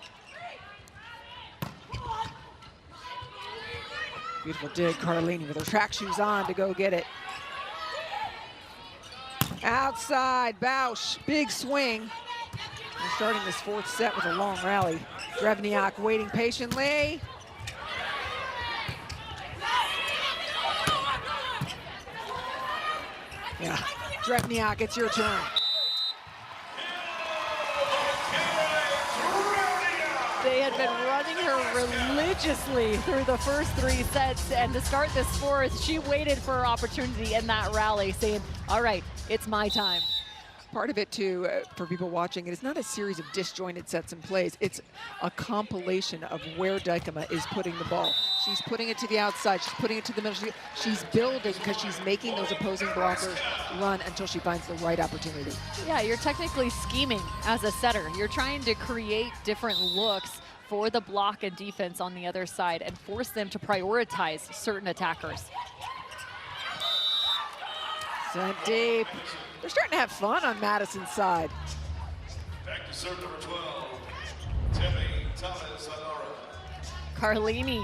Beautiful dig, Carlini with her track shoes on to go get it. Outside, Bausch, big swing. We're starting this fourth set with a long rally. Drevniak waiting patiently. Yeah, Drevniak, it's your turn. They had been running her religiously through the first 3 sets, and to start this fourth, she waited for her opportunity in that rally, saying, all right, it's my time. Part of it, too, for people watching, it is not a series of disjointed sets and plays. It's a compilation of where Dykema is putting the ball. She's putting it to the outside. She's putting it to the middle. She's building because she's making those opposing blockers run until she finds the right opportunity. Yeah, you're technically scheming as a setter. You're trying to create different looks for the block and defense on the other side and force them to prioritize certain attackers. Sent deep. They're starting to have fun on Madison's side. Back to serve number 12, Timmy Thomas Ilara. Carlini,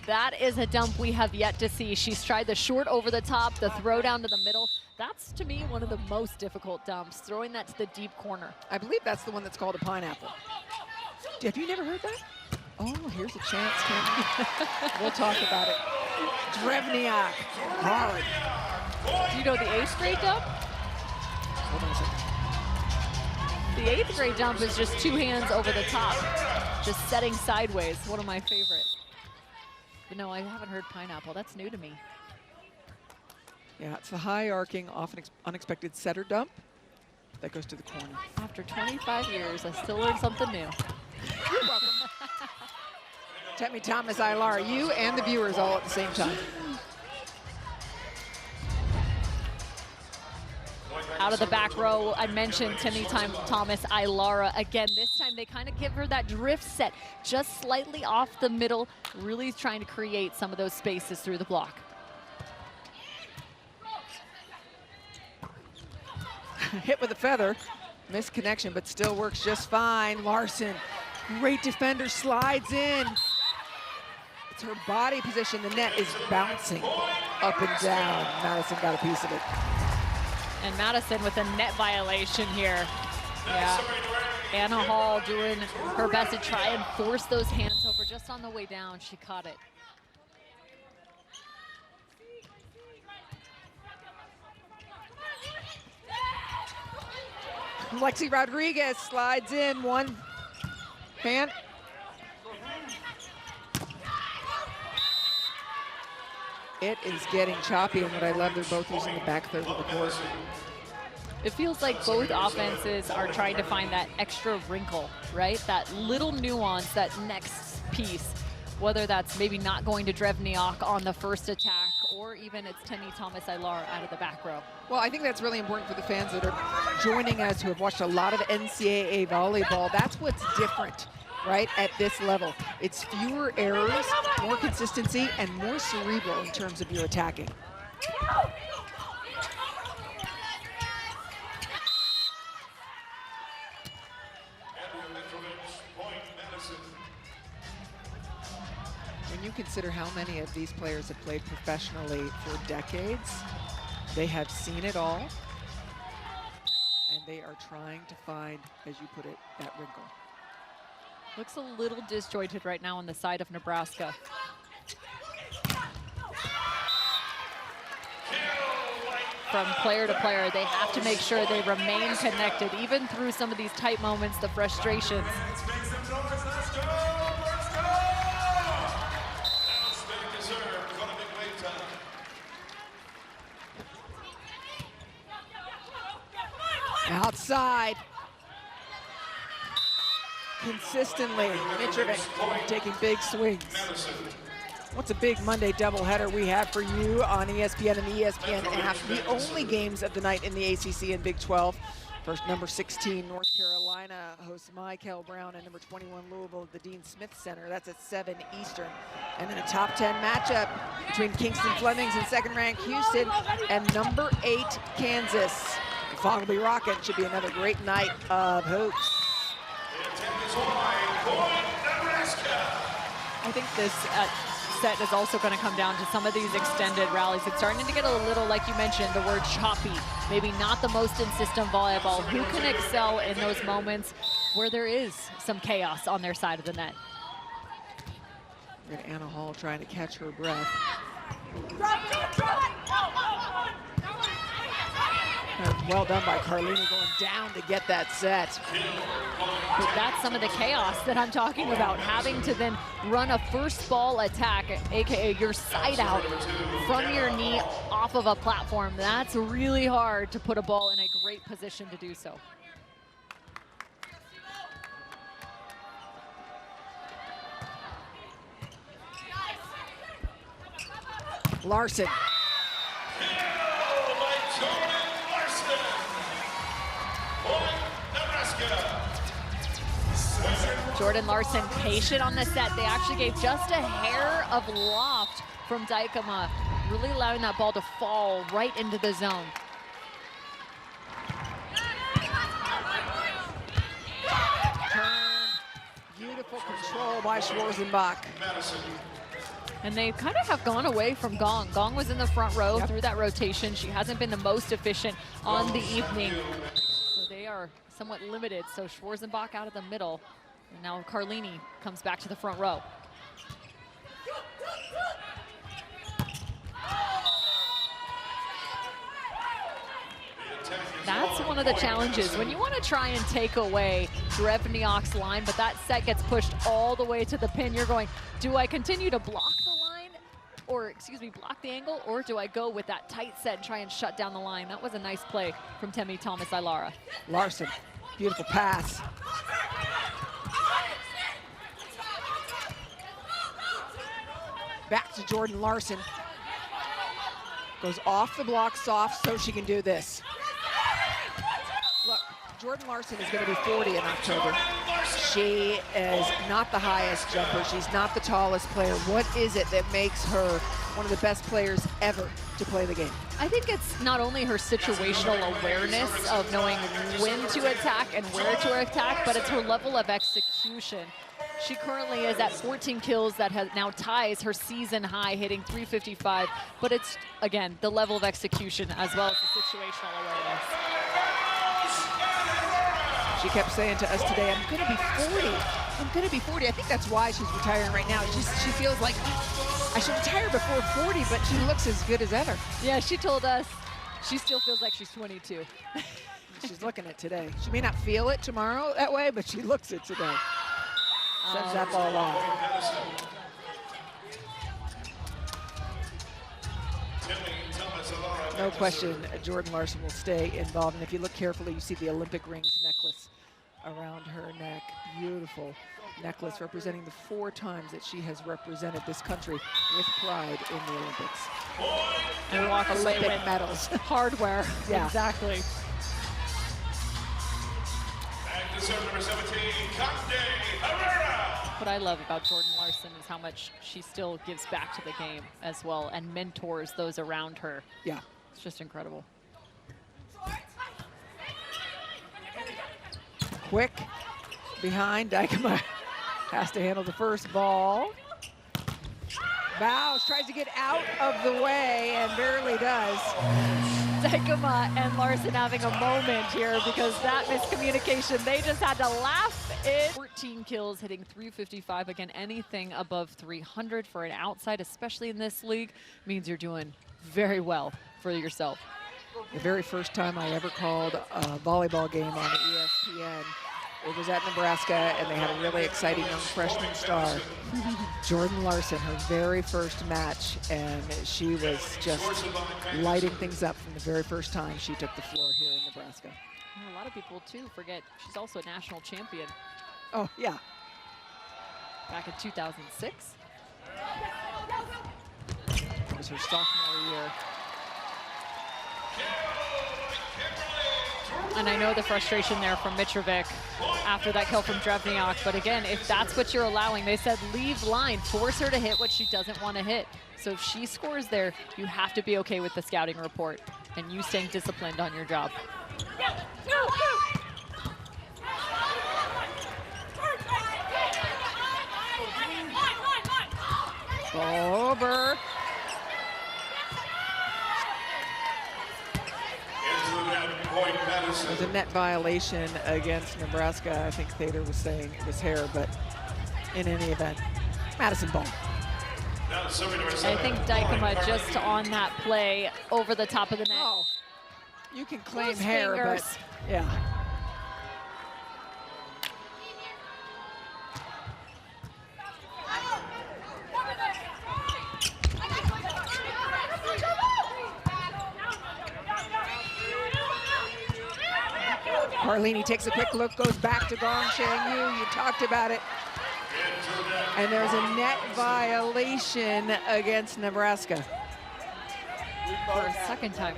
that is a dump we have yet to see. She's tried the short over the top, the throw down to the middle. That's, to me, one of the most difficult dumps, throwing that to the deep corner. I believe that's the one that's called a pineapple. Have you never heard that? Oh, here's a chance, Kim. We'll talk about it. Drevniak, hard. Do you know the 8th grade dump? Hold on a second. The 8th grade dump is just 2 hands over the top, just setting sideways. One of my favorite. But no, I haven't heard pineapple. That's new to me. Yeah, it's the high arcing, often unexpected setter dump. That goes to the corner. After 25 years, I still learned something new. You're welcome. Temi Thomas, Ilara, you and the viewers all at the same time. Out of the back row, I mentioned Temi Thomas, Ilara. Again, this time they kind of give her that drift set, just slightly off the middle, really trying to create some of those spaces through the block. Hit with a feather, missed connection, but still works just fine. Larson, great defender, slides in. It's her body position. The net is bouncing up and down. Madison got a piece of it. And Madison with a net violation here. Yeah, Anna Hall doing her best to try and force those hands over. Just on the way down, she caught it. Lexi Rodriguez slides in, one hand. It is getting choppy, and what I love, they're both using the back third of the court. It feels like both offenses are trying to find that extra wrinkle, right? That little nuance, that next piece, whether that's maybe not going to Drevniak on the first attack, or even it's Temi Thomas Ilara out of the back row. Well, I think that's really important for the fans that are joining us who have watched a lot of NCAA volleyball. That's what's different, right, at this level. It's fewer errors, more consistency, and more cerebral in terms of your attacking. When you consider how many of these players have played professionally for decades, they have seen it all, and they are trying to find, as you put it, that wrinkle. Looks a little disjointed right now on the side of Nebraska. From player to player, they have to make sure they remain connected, even through some of these tight moments, the frustrations. Outside. Consistently, Mitrovic taking big swings. What's a big Monday doubleheader we have for you on ESPN and the ESPN app? The only games of the night in the ACC and Big 12. First, number 16, North Carolina hosts Michael Brown, and number 21, Louisville at the Dean Smith Center. That's at 7 Eastern. And then a top 10 matchup between Kingston Flemings and second-ranked Houston and number 8, Kansas. The fog will be rocking. Should be another great night of hoops. I think this set is also going to come down to some of these extended rallies. It's starting to get a little, like you mentioned, the word choppy. Maybe not the most in system volleyball. Who can excel in those moments where there is some chaos on their side of the net? And Anna Hall trying to catch her breath. Well done by Carlini, going down to get that set. But that's some of the chaos that I'm talking about, having to then run a first ball attack, aka your side out from your knee off of a platform. That's really hard to put a ball in a great position to do so. Larson. Jordan Larson patient on the set. They actually gave just a hair of loft from Dykema, really allowing that ball to fall right into the zone. Turn, beautiful control by Schwarzenbach. And they kind of have gone away from Gong. Gong was in the front row through that rotation. She hasn't been the most efficient on the evening. So they are somewhat limited. So Schwarzenbach out of the middle. And now Carlini comes back to the front row. That's one of the challenges. When you want to try and take away Drevniak's line, but that set gets pushed all the way to the pin, you're going, do I continue to block the line block the angle, or do I go with that tight set and try and shut down the line? That was a nice play from Temi Thomas-Ailara. Larson, beautiful pass. Back to Jordan Larson. Goes off the block soft so she can do this. Look, Jordan Larson is going to be 40 in October. She is not the highest jumper. She's not the tallest player. What is it that makes her one of the best players ever to play the game? I think it's not only her situational awareness of knowing when to attack and where to attack, but it's her level of execution. She currently is at 14 kills. That has now ties her season high, hitting 355. But it's, again, the level of execution as well as the situational awareness. She kept saying to us today, I'm going to be 40. I'm going to be 40. I think that's why she's retiring right now. She feels like, I should retire before 40, but she looks as good as ever. Yeah, she told us she still feels like she's 22. She's looking at today. She may not feel it tomorrow that way, but she looks it today. Sends that ball long. No question, Jordan Larson will stay involved. And if you look carefully, you see the Olympic rings necklace around her neck. Beautiful necklace representing the 4 times that she has represented this country with pride in the Olympics. And walk away Olympic with medals. Hardware. Yeah. Exactly. And to serve number 17, ToDay Herrera. What I love about Jordan Larson is how much she still gives back to the game as well and mentors those around her. Yeah. It's just incredible. Quick behind. Dykema has to handle the first ball. Bows, tries to get out of the way and barely does. Dykema and Larson having a moment here because that miscommunication, they just had to laugh it. 14 kills, hitting 355. Again, anything above 300 for an outside, especially in this league, means you're doing very well for yourself. The very first time I ever called a volleyball game on ESPN, it was at Nebraska, and they had a really exciting young freshman star, Jordan Larson, her very first match, and she was just lighting things up from the very first time she took the floor here in Nebraska. And a lot of people, too, forget she's also a national champion. Oh, yeah. Back in 2006. It was her sophomore year. And I know the frustration there from Mitrovic after that kill from Drevniak. But again, if that's what you're allowing, they said leave line, force her to hit what she doesn't want to hit. So if she scores there, you have to be okay with the scouting report and you staying disciplined on your job. Over. It was a net violation against Nebraska. I think Thader was saying it was hair, but in any event, Madison ball. I think Dykema just on that play over the top of the net. Oh, you can claim Those hair, fingers. but yeah. Carlini takes a quick look, goes back to Gong Shangyu. You talked about it. And there's a net violation against Nebraska. For a second time.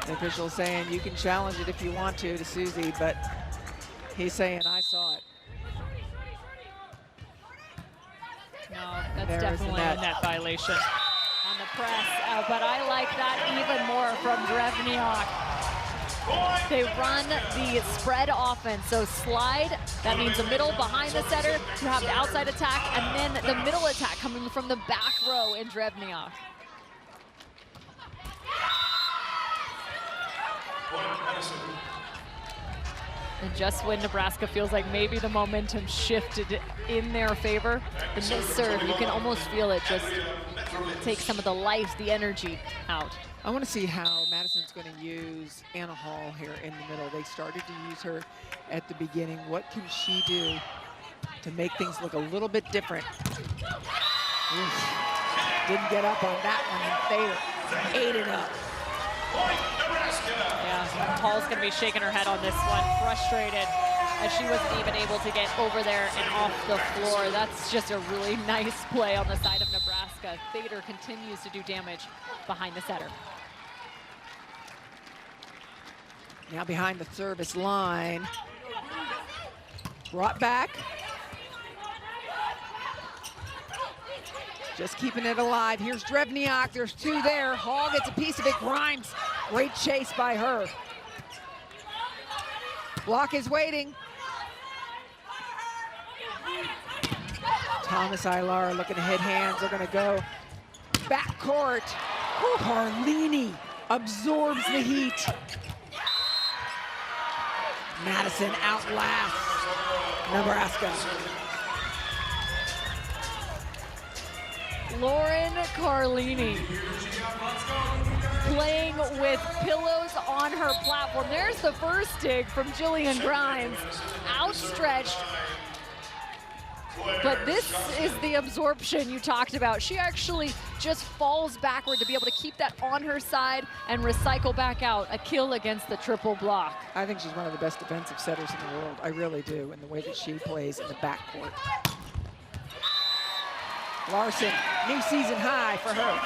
The official saying you can challenge it if you want to Susie, but he's saying I saw it. No, that's definitely a net violation on the press. But I like that even more from Drevniak. They run the spread offense. So slide, that means the middle behind the setter. You have the outside attack, and then the middle attack coming from the back row in Drevniak. And just when Nebraska feels like maybe the momentum shifted in their favor, the missed serve, you can almost feel it just take some of the life, the energy out. I want to see how Madison Madison's going to use Anna Hall here in the middle. They started to use her at the beginning. What can she do to make things look a little bit different? Oof. Didn't get up on that one, and Thayer ate it up. Yeah, Hall's going to be shaking her head on this one, frustrated as she wasn't even able to get over there and off the floor. That's just a really nice play on the side of Nebraska. Thayer continues to do damage behind the setter. Now behind the service line. Brought back. Just keeping it alive. Here's Drevniak. There's two there. Hall gets a piece of it. Grimes. Great chase by her. Block is waiting. Thomas Ilara looking to hit hands. They're going to go backcourt. Carlini absorbs the heat. Madison outlasts Nebraska. Lauren Carlini playing with pillows on her platform. There's the first dig from Jillian Grimes, outstretched. But this is the absorption you talked about. She actually just falls backward to be able to keep that on her side and recycle back out. A kill against the triple block. I think she's one of the best defensive setters in the world. I really do, in the way that she plays in the backcourt. Larson, new season high for her.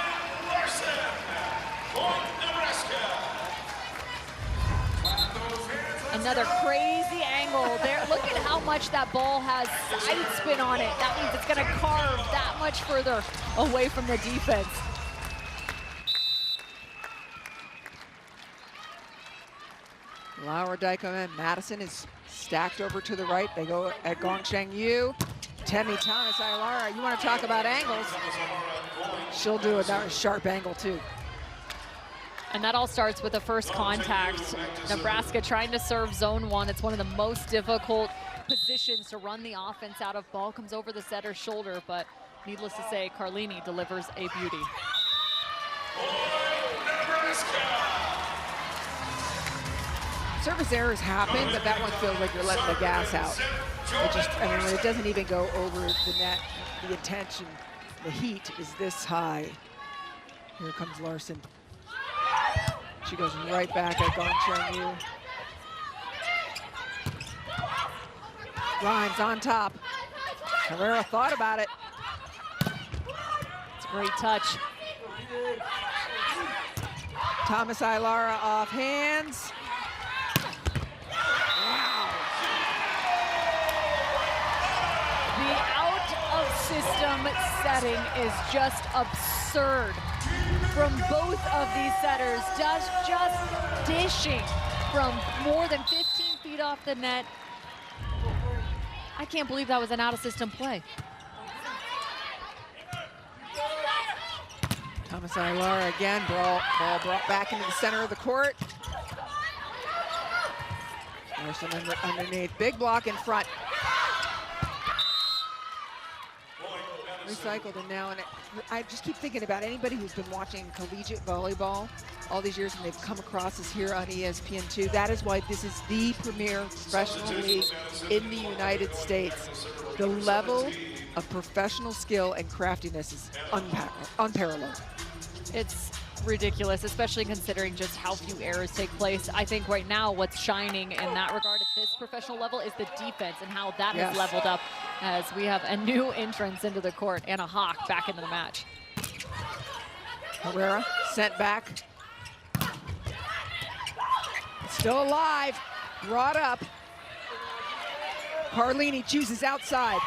Another crazy angle there. Look at how much that ball has side spin on it. That means it's going to carve that much further away from the defense. Laura Dykeman, Madison is stacked over to the right. They go at Gongsheng Yu. Temi Thomas Ilara, you want to talk about angles? She'll do it. That was a sharp angle too. And that all starts with the first contact. Nebraska trying to serve zone one. It's one of the most difficult positions to run the offense out of. Ball comes over the setter's shoulder, but needless to say, Carlini delivers a beauty. Service errors happen, but that one feels like you're letting the gas out. I mean, it doesn't even go over the net. The attention, the heat is this high. Here comes Larson. She goes right back at Gongsheng Yu. Grimes on top. Herrera thought about it. It's a great touch. Thomas Ilara off hands. Wow. The out-of-system setting is just absurd from both of these setters, just dishing from more than 15 feet off the net. I can't believe that was an out-of-system play. Thomas Ilara again, ball brought back into the center of the court. Larson underneath, big block in front. Recycled, and now, and I just keep thinking about anybody who's been watching collegiate volleyball all these years and they've come across us here on ESPN2. That is why this is the premier professional league in the United States. The level of professional skill and craftiness is unparalleled. It's ridiculous, especially considering just how few errors take place. I think right now what's shining in that regard at this professional level is the defense and how that has leveled up as we have a new entrance into the court and a Hawk back into the match. Herrera sent back. Still alive, brought up. Carlini chooses outside.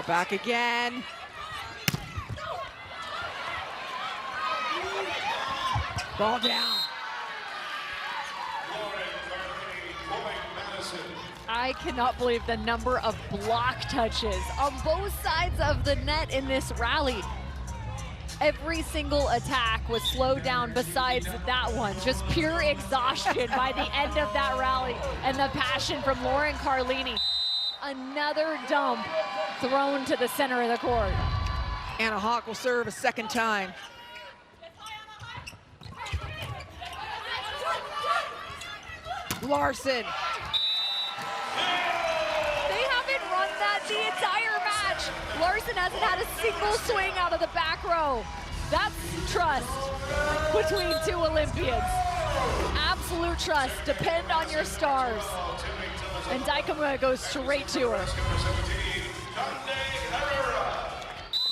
Back again. Ball down. I cannot believe the number of block touches on both sides of the net in this rally. Every single attack was slowed down besides that one. Just pure exhaustion by the end of that rally, and the passion from Lauren Carlini. Another dump thrown to the center of the court. Anna Hawk will serve a second time. Larson. They haven't run that the entire match. Larson hasn't had a single swing out of the back row. That's trust between two Olympians. Absolute trust. Depend on your stars. And Dykema goes straight to her.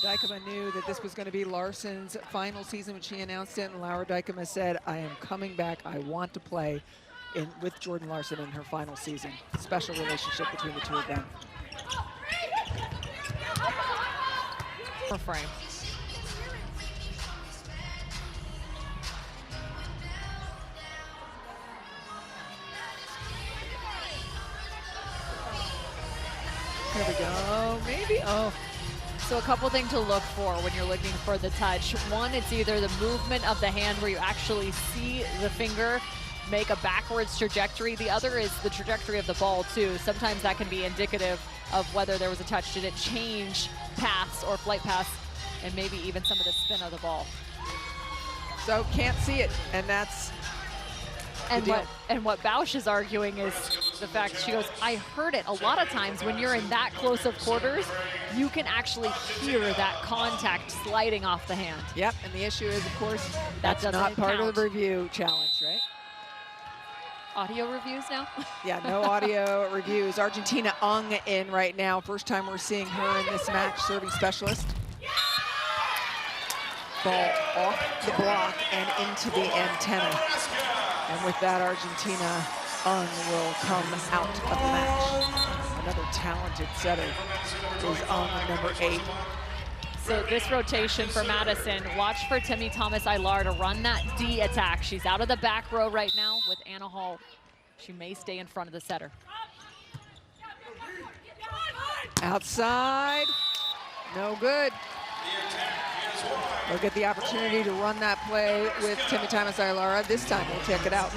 Dykema knew that this was going to be Larson's final season when she announced it, and Laura Dykema said, I am coming back. I want to play with Jordan Larson in her final season. Special relationship between the two of them. Her frame. Here we go, maybe, oh. So a couple things to look for when you're looking for the touch. One, it's either the movement of the hand where you actually see the finger make a backwards trajectory. The other is the trajectory of the ball too. Sometimes that can be indicative of whether there was a touch. Did it change paths or flight paths, and maybe even some of the spin of the ball. So can't see it, and that's what Bausch is arguing is the fact, she goes, I heard it. A lot of times when you're in that close of quarters, you can actually hear that contact sliding off the hand. Yep, and the issue is, of course, That that's not doesn't part count. of the review challenge, right? Audio reviews now? Yeah, no audio reviews. Argentina Ung in right now. First time we're seeing her in this match, serving specialist. Ball off the block and into the antenna. And with that, Argentina Ung will come out of the match. Another talented setter is Ung, number 8. So this rotation for Madison, watch for Timmy Thomas-Ailar to run that D attack. She's out of the back row right now with Anna Hall. She may stay in front of the setter. Outside, no good. We'll get the opportunity to run that play with Timmy Thomas-Ailar. This time we'll check it out.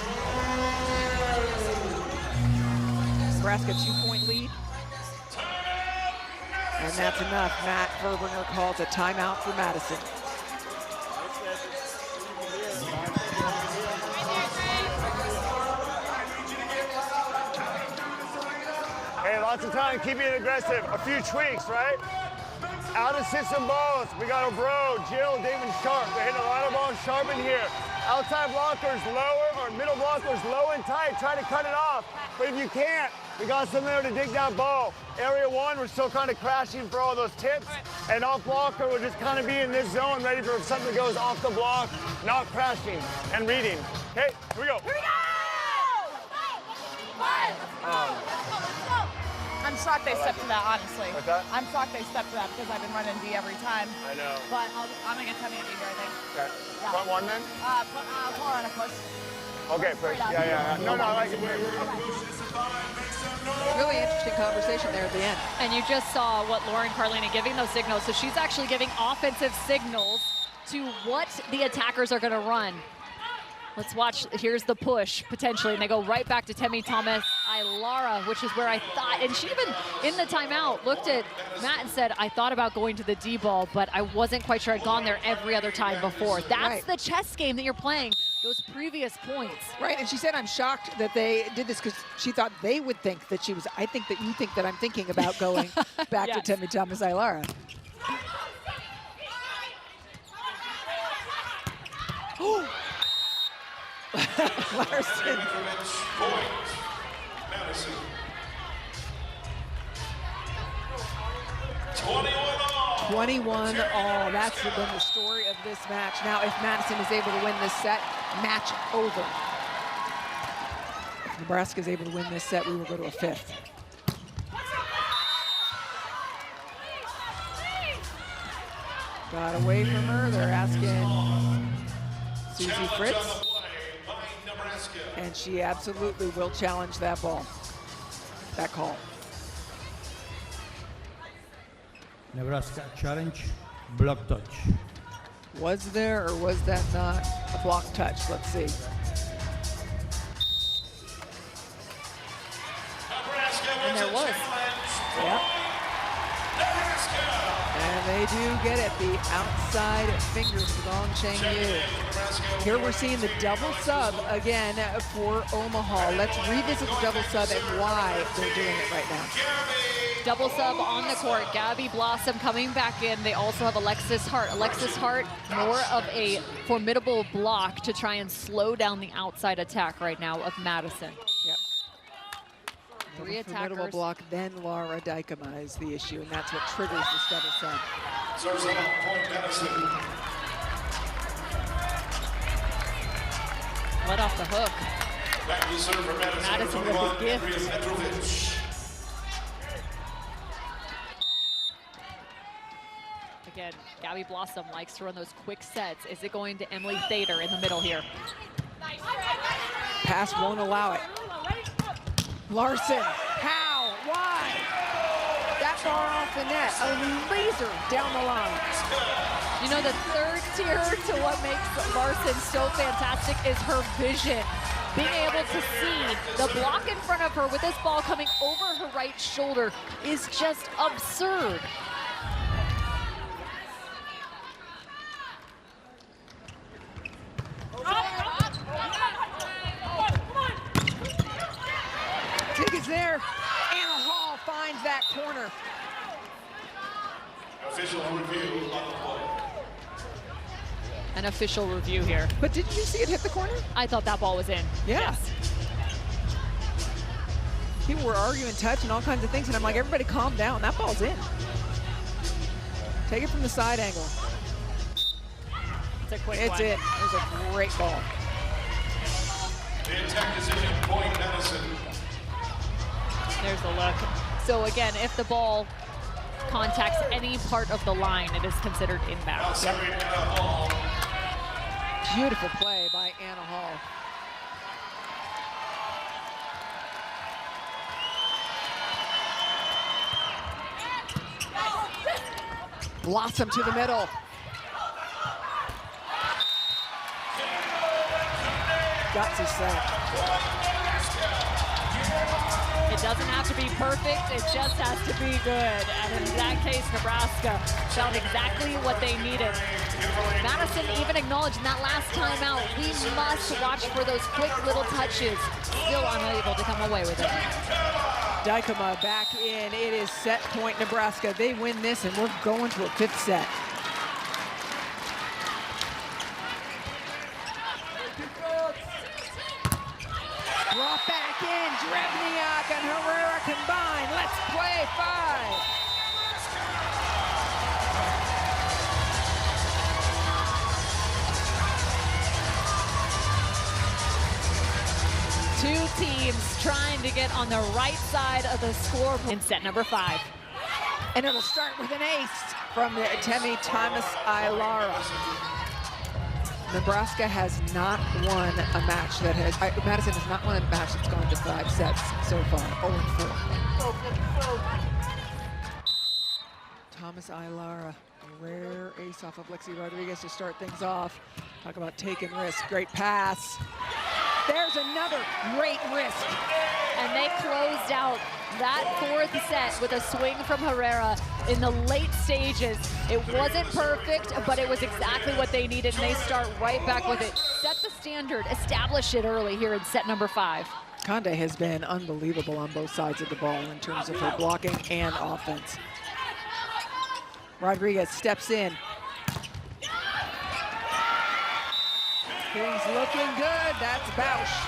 Nebraska 2-point lead. And that's enough. Matt Verbringer calls a timeout for Madison. Hey, lots of time keeping it aggressive. A few tweaks, right? Out of system balls. We got a bro, Jill, David Sharp. They're hitting a lot of balls sharp in here. Outside blockers lower, or middle blockers low and tight. Try to cut it off. But if you can't, we got some there to dig that ball. Area 1, we're still kind of crashing for all those tips. And off blocker, we'll just kind of be in this zone, ready for if something goes off the block, not crashing and reading. Okay, here we go. Here we go! I'm shocked they stepped to that, honestly. What's that? I'm shocked they stepped to that because I've been running D every time. I know. But I'm going to get Timmy to be here, I think. Okay. Yeah. Front one then? More on a push. Okay, push. Yeah. No, I like it. Really interesting conversation there at the end. And you just saw what Lauren Carlini giving those signals. So she's actually giving offensive signals to what the attackers are going to run. Let's watch. Here's the push, potentially, and they go right back to Timmy Thomas-Ailar, which is where I thought, and she even, in the timeout, looked at Matt and said, I thought about going to the D ball, but I wasn't quite sure I'd gone there every other time before. That's Right. the chess game that you're playing, those previous points. Right, and she said, I'm shocked that they did this because she thought they would think that she was, I think that you think that I'm thinking about going back to Yes. Timmy Thomas-Ailar. Larson. 21 all. That's been the story of this match. Now, if Madison is able to win this set, match over. If Nebraska is able to win this set, we will go to a 5th. Got away from her. They're asking Susie Fritz. And she absolutely will challenge that ball, that call. Nebraska challenge, block touch. Was there or was that not a block touch? Let's see. And there was. Yep. And they do get it, the outside fingers for Gong Cheng Yu. Here we're seeing the double sub again for Omaha. Let's revisit the double sub and why they're doing it right now. Double sub on the court. Gabby Blossom coming back in. They also have Alexis Hart. Alexis Hart, more of a formidable block to try and slow down the outside attack right now of Madison. Yep. Three attackers. Formidable block, then Laura Dykema is the issue, and that's what triggers this double sub. Serves on point, Madison. Let off the hook. Back to the serve for Madison. Madison with the gift. Again, Gabby Blossom likes to run those quick sets. Is it going to Emily Thader in the middle here? Pass won't allow it. Larson, how, why? That far off the net, a laser down the line. You know, the third tier to what makes Larson so fantastic is her vision. Being able to see the block in front of her with this ball coming over her right shoulder is just absurd. Dig is there. Anna Hall finds that corner. Official review on the play. An official review here. But didn't you see it hit the corner? I thought that ball was in. Yeah. Yes. People were arguing touch and all kinds of things, and I'm like, everybody calm down. That ball's in. Take it from the side angle. It's a quick It's one. in. It was a great ball. The attack decision, point Madison. There's the look. So again, if the ball contacts any part of the line, it is considered inbound. Yep. Beautiful play by Anna Hall. Blossom to the middle. Gutsy set. It doesn't have to be perfect, it just has to be good. And in that case, Nebraska found exactly what they needed. Madison even acknowledged in that last timeout, we must watch for those quick little touches. Still unable to come away with it. Dykema back in. It is set point Nebraska. They win this, and we're going to a fifth set. Brought back in. Drebniak and Herrera combined. Let's play 5. Two teams trying to get on the right side of the scoreboard in set number 5. And it'll start with an ace from Temi Thomas Ailara. Nebraska has not won a match that has, Madison has not won a match that's gone to 5 sets so far, 0-4. Thomas Ailara, a rare ace off of Lexi Rodriguez to start things off. Talk about taking risks, great pass. There's another great risk. And they closed out that 4th set with a swing from Herrera in the late stages. It wasn't perfect, but it was exactly what they needed, and they start right back with it. Set the standard, establish it early here in set number 5. Conde has been unbelievable on both sides of the ball in terms of her blocking and offense. Rodriguez steps in. Things looking good. That's Bausch.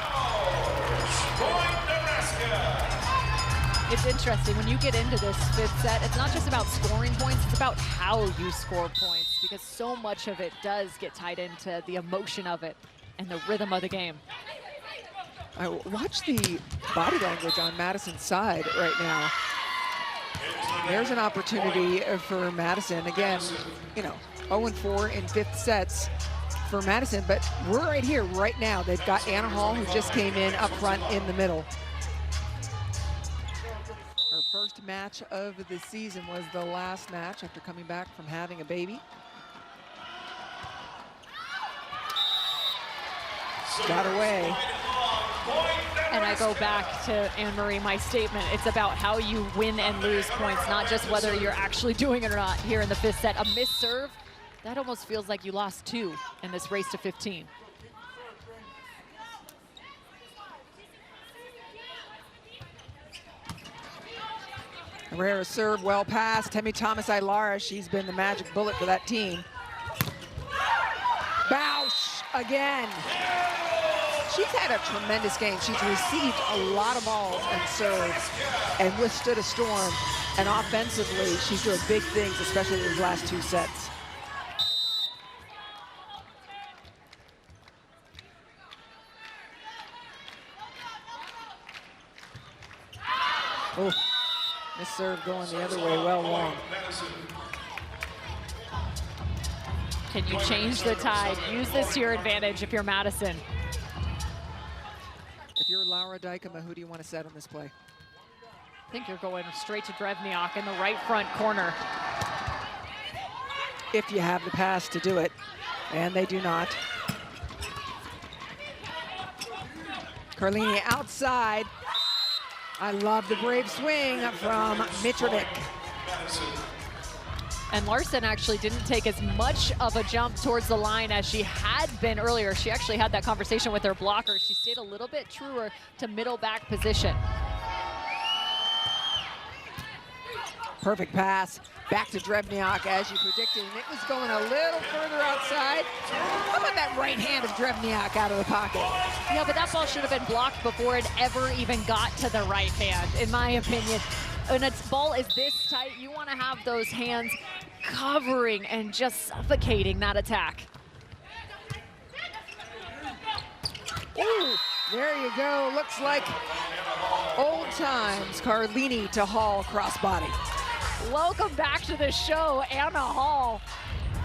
It's interesting, when you get into this 5th set, it's not just about scoring points, it's about how you score points, because so much of it does get tied into the emotion of it and the rhythm of the game. Watch the body language on Madison's side right now. There's an opportunity for Madison. Again, you know, 0-4 in 5th sets for Madison, but we're right here, right now. They've got Anna Hall, who just came in up front in the middle. Her first match of the season was the last match after coming back from having a baby. Got away. And I go back to Anne-Marie, my statement. It's about how you win and lose points, not just whether you're actually doing it or not here in the 5th set. A missed serve, that almost feels like you lost 2 in this race to 15. Herrera serve well passed. Temi Thomas-Ailara, she's been the magic bullet for that team. Bausch again. She's had a tremendous game. She's received a lot of balls and serves and withstood a storm. And offensively, she's doing big things, especially in these last 2 sets. Oh, this serve going the other way, well long. Can you change the tide? Use this to your advantage if you're Madison. If you're Laura Dykema, who do you want to set on this play? I think you're going straight to Drevniak in the right front corner. If you have the pass to do it, and they do not. Carlini outside. I love the brave swing from Mitrovic. And Larson actually didn't take as much of a jump towards the line as she had been earlier. She actually had that conversation with her blocker. She stayed a little bit truer to middle back position. Perfect pass back to Drevniak as you predicted, and it was going a little further outside. How about that right hand of Drevniak out of the pocket? Yeah, but that ball should have been blocked before it ever even got to the right hand, in my opinion. When a ball is this tight, you want to have those hands covering and just suffocating that attack. Ooh, there you go. Looks like old times. Carlini to Hall crossbody. Welcome back to the show, Anna Hall.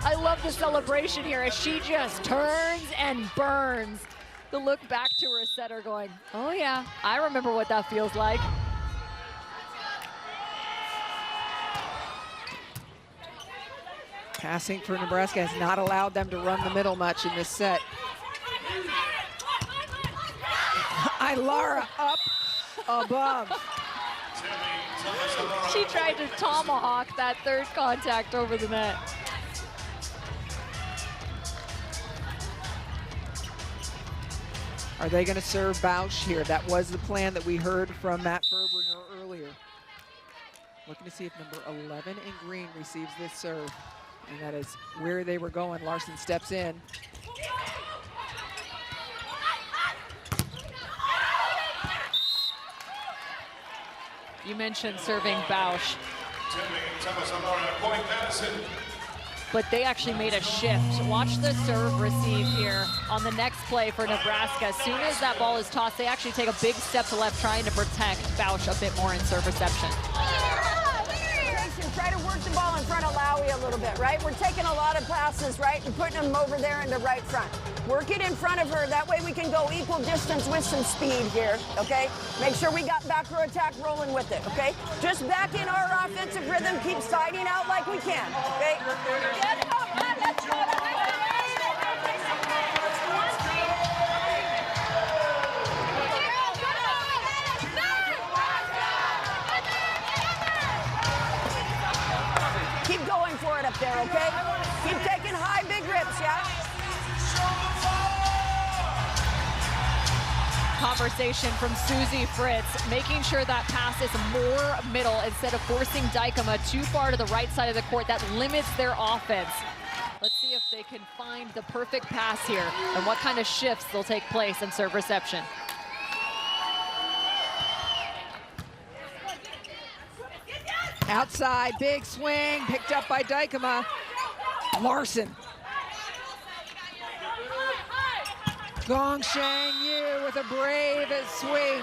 I love the celebration here as she just turns and burns. The look back to her setter going, oh yeah, I remember what that feels like. Passing for Nebraska has not allowed them to run the middle much in this set. Ailara up above. She tried to tomahawk that third contact over the net. Are they going to serve Bausch here? That was the plan that we heard from Matt Furbringer earlier. Looking to see if number 11 in green receives this serve. And that is where they were going. Larson steps in. You mentioned serving Bausch. But they actually made a shift. Watch the serve receive here on the next play for Nebraska. As soon as that ball is tossed, they actually take a big step to left, trying to protect Bausch a bit more in serve reception. Try to work the ball in front of Lowy a little bit, right? We're taking a lot of passes, right, and putting them over there into right front. Work it in front of her. That way we can go equal distance with some speed here, okay? Make sure we got back row attack rolling with it, okay? Just back in our offensive rhythm. Keep siding out like we can, okay? Keep going for it up there, okay? Keep taking high, big rips, yeah? Conversation from Susie Fritz, making sure that pass is more middle instead of forcing Dykema too far to the right side of the court. That limits their offense. Let's see if they can find the perfect pass here and what kind of shifts will take place in serve reception. Outside, big swing, picked up by Dykema. Larson. Gongshang Yu with a brave swing.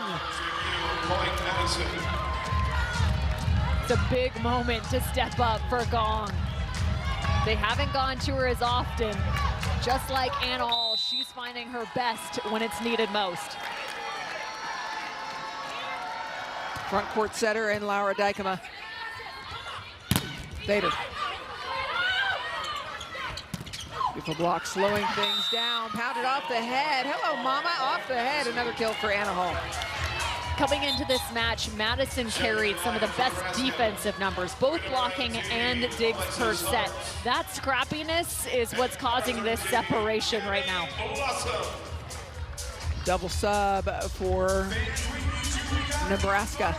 It's a big moment to step up for Gong. They haven't gone to her as often. Just like Anna Hall, she's finding her best when it's needed most. Front court setter and Laura Dykema. Vader. Beautiful block, slowing things down. Pounded off the head. Hello, mama. Off the head. Another kill for Anna Hall. Coming into this match, Madison carried some of the best defensive numbers, both blocking and digs per set. That scrappiness is what's causing this separation right now. Double sub for Nebraska.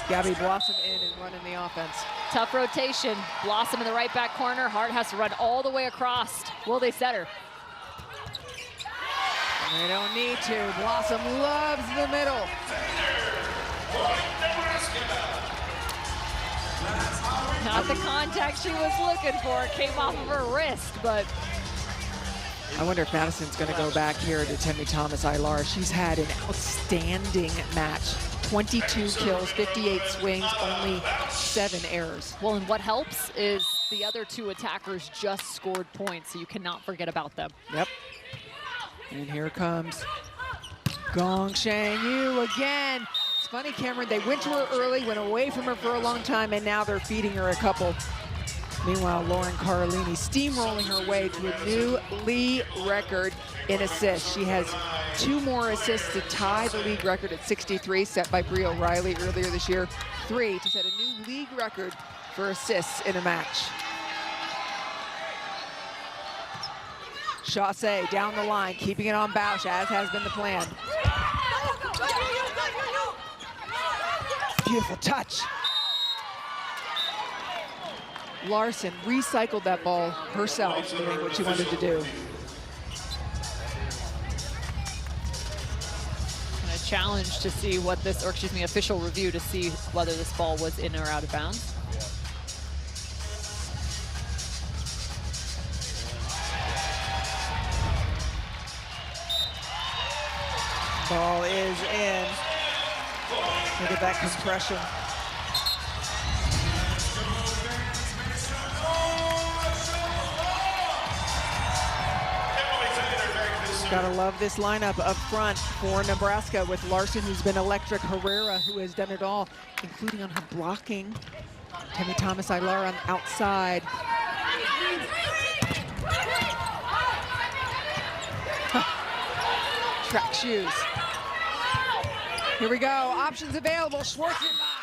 Gabby Blossom in and running the offense. Tough rotation. Blossom in the right back corner. Hart has to run all the way across. Will they set her? They don't need to. Blossom loves the middle. Not the contact she was looking for. It came off of her wrist, but I wonder if Madison's going to go back here to Temi Thomas-Ailar. She's had an outstanding match. 22 kills, 58 swings, only 7 errors. Well, and what helps is the other 2 attackers just scored points, so you cannot forget about them. Yep. And here comes Gong Shang Yu again. It's funny, Cameron, they went to her early, went away from her for a long time, and now they're feeding her a couple. Meanwhile, Lauren Carlini steamrolling her way to a new league record in assists. She has 2 more assists to tie the league record at 63, set by Brie O'Reilly earlier this year. 3 to set a new league record for assists in a match. Chaussee down the line, keeping it on Bausch, as has been the plan. Beautiful touch. Larson recycled that ball herself, doing what she wanted to do. And a challenge to see what this, or excuse me, official review to see whether this ball was in or out of bounds. Ball is in. Look at that compression. Gotta love this lineup up front for Nebraska with Larson, who's been electric, Herrera, who has done it all, including on her blocking. Temi Thomas-Ailar on the outside. Track shoes. Here we go, options available, Schwarzenbach.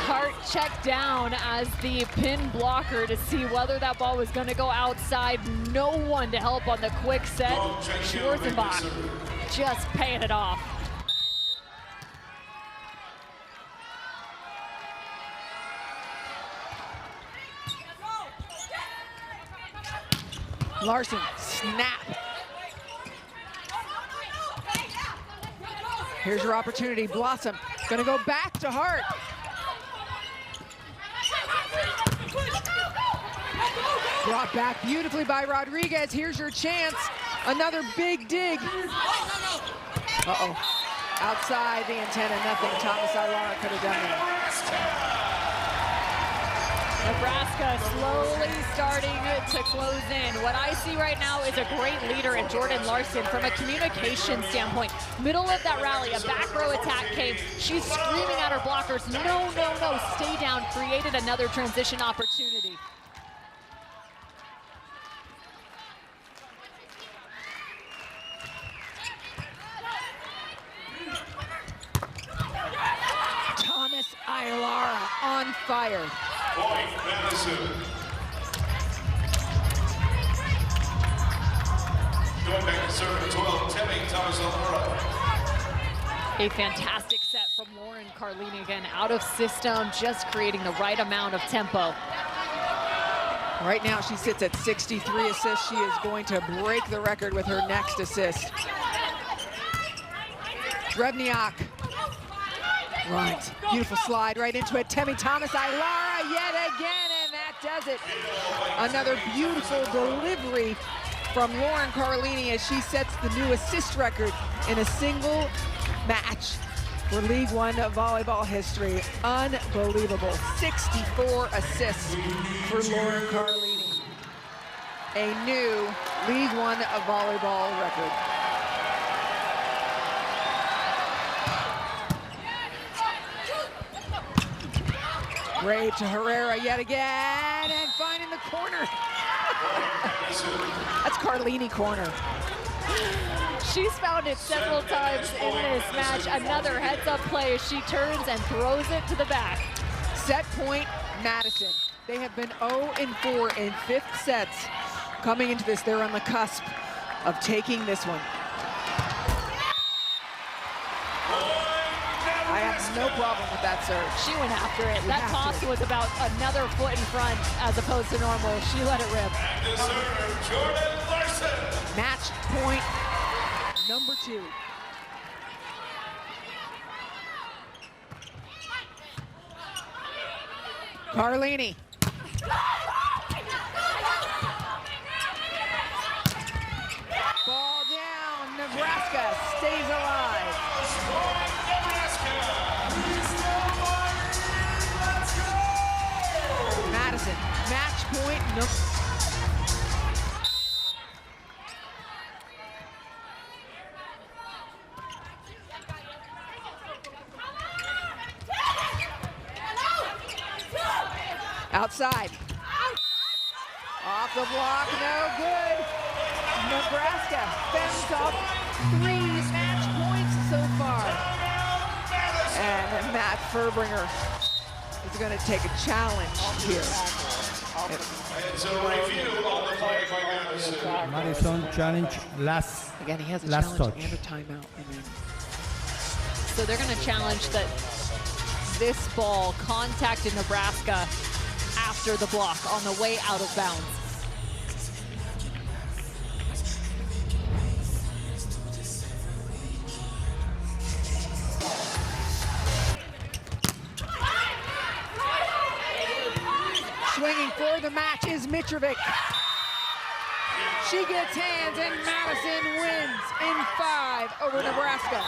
Hart checked down as the pin blocker to see whether that ball was going to go outside. No one to help on the quick set. Schwarzenbach just paying it off. Larson, snap. Here's your opportunity, Blossom. Gonna go back to Hart. Brought back beautifully by Rodriguez. Here's your chance. Another big dig. Uh-oh. Outside the antenna, nothing. Thomas-Ailar could have done that. Nebraska slowly starting to close in. What I see right now is a great leader in Jordan Larson from a communication standpoint. Middle of that rally, a back row attack came. She's screaming at her blockers, no, no, no, stay down, created another transition opportunity. Thomas-Ailar on fire. Point, Madison. Going back to serve at 12, Temi Thomas-Ailar. A fantastic set from Lauren Carlini again, out of system, just creating the right amount of tempo. Right now she sits at 63 assists. She is going to break the record with her next assist. Drevniak. Right, beautiful slide right into it. Temi Thomas-Ailar yet again, and that does it. Another beautiful delivery from Lauren Carlini as she sets the new assist record in a single match for League One volleyball history. Unbelievable, 64 assists for Lauren Carlini. A new League One volleyball record. Great to Herrera yet again, and finding the corner. That's Carlini corner. She's found it several times in this match. Another heads-up play as she turns and throws it to the back. Set point, Madison. They have been 0-4 in fifth sets. Coming into this, they're on the cusp of taking this one. I have no problem with that serve. She went after it. That toss was about another foot in front as opposed to normal. She let it rip. And the server, Jordan Larson. Match point number 2. Carlini. Ball down. Nebraska stays alive. Madison, match point number. Outside. Off the block, no good. Nebraska fends off 3 match points so far. And Matt Furbringer is going to take a challenge here. And so review on the play by Madison. Madison challenge last. Again, he has a last challenge touch. and a timeout. So they're going to challenge that this ball contacted Nebraska after the block on the way out of bounds. Swinging for the match is Mitrovic. She gets hands and Madison wins in 5 over Nebraska.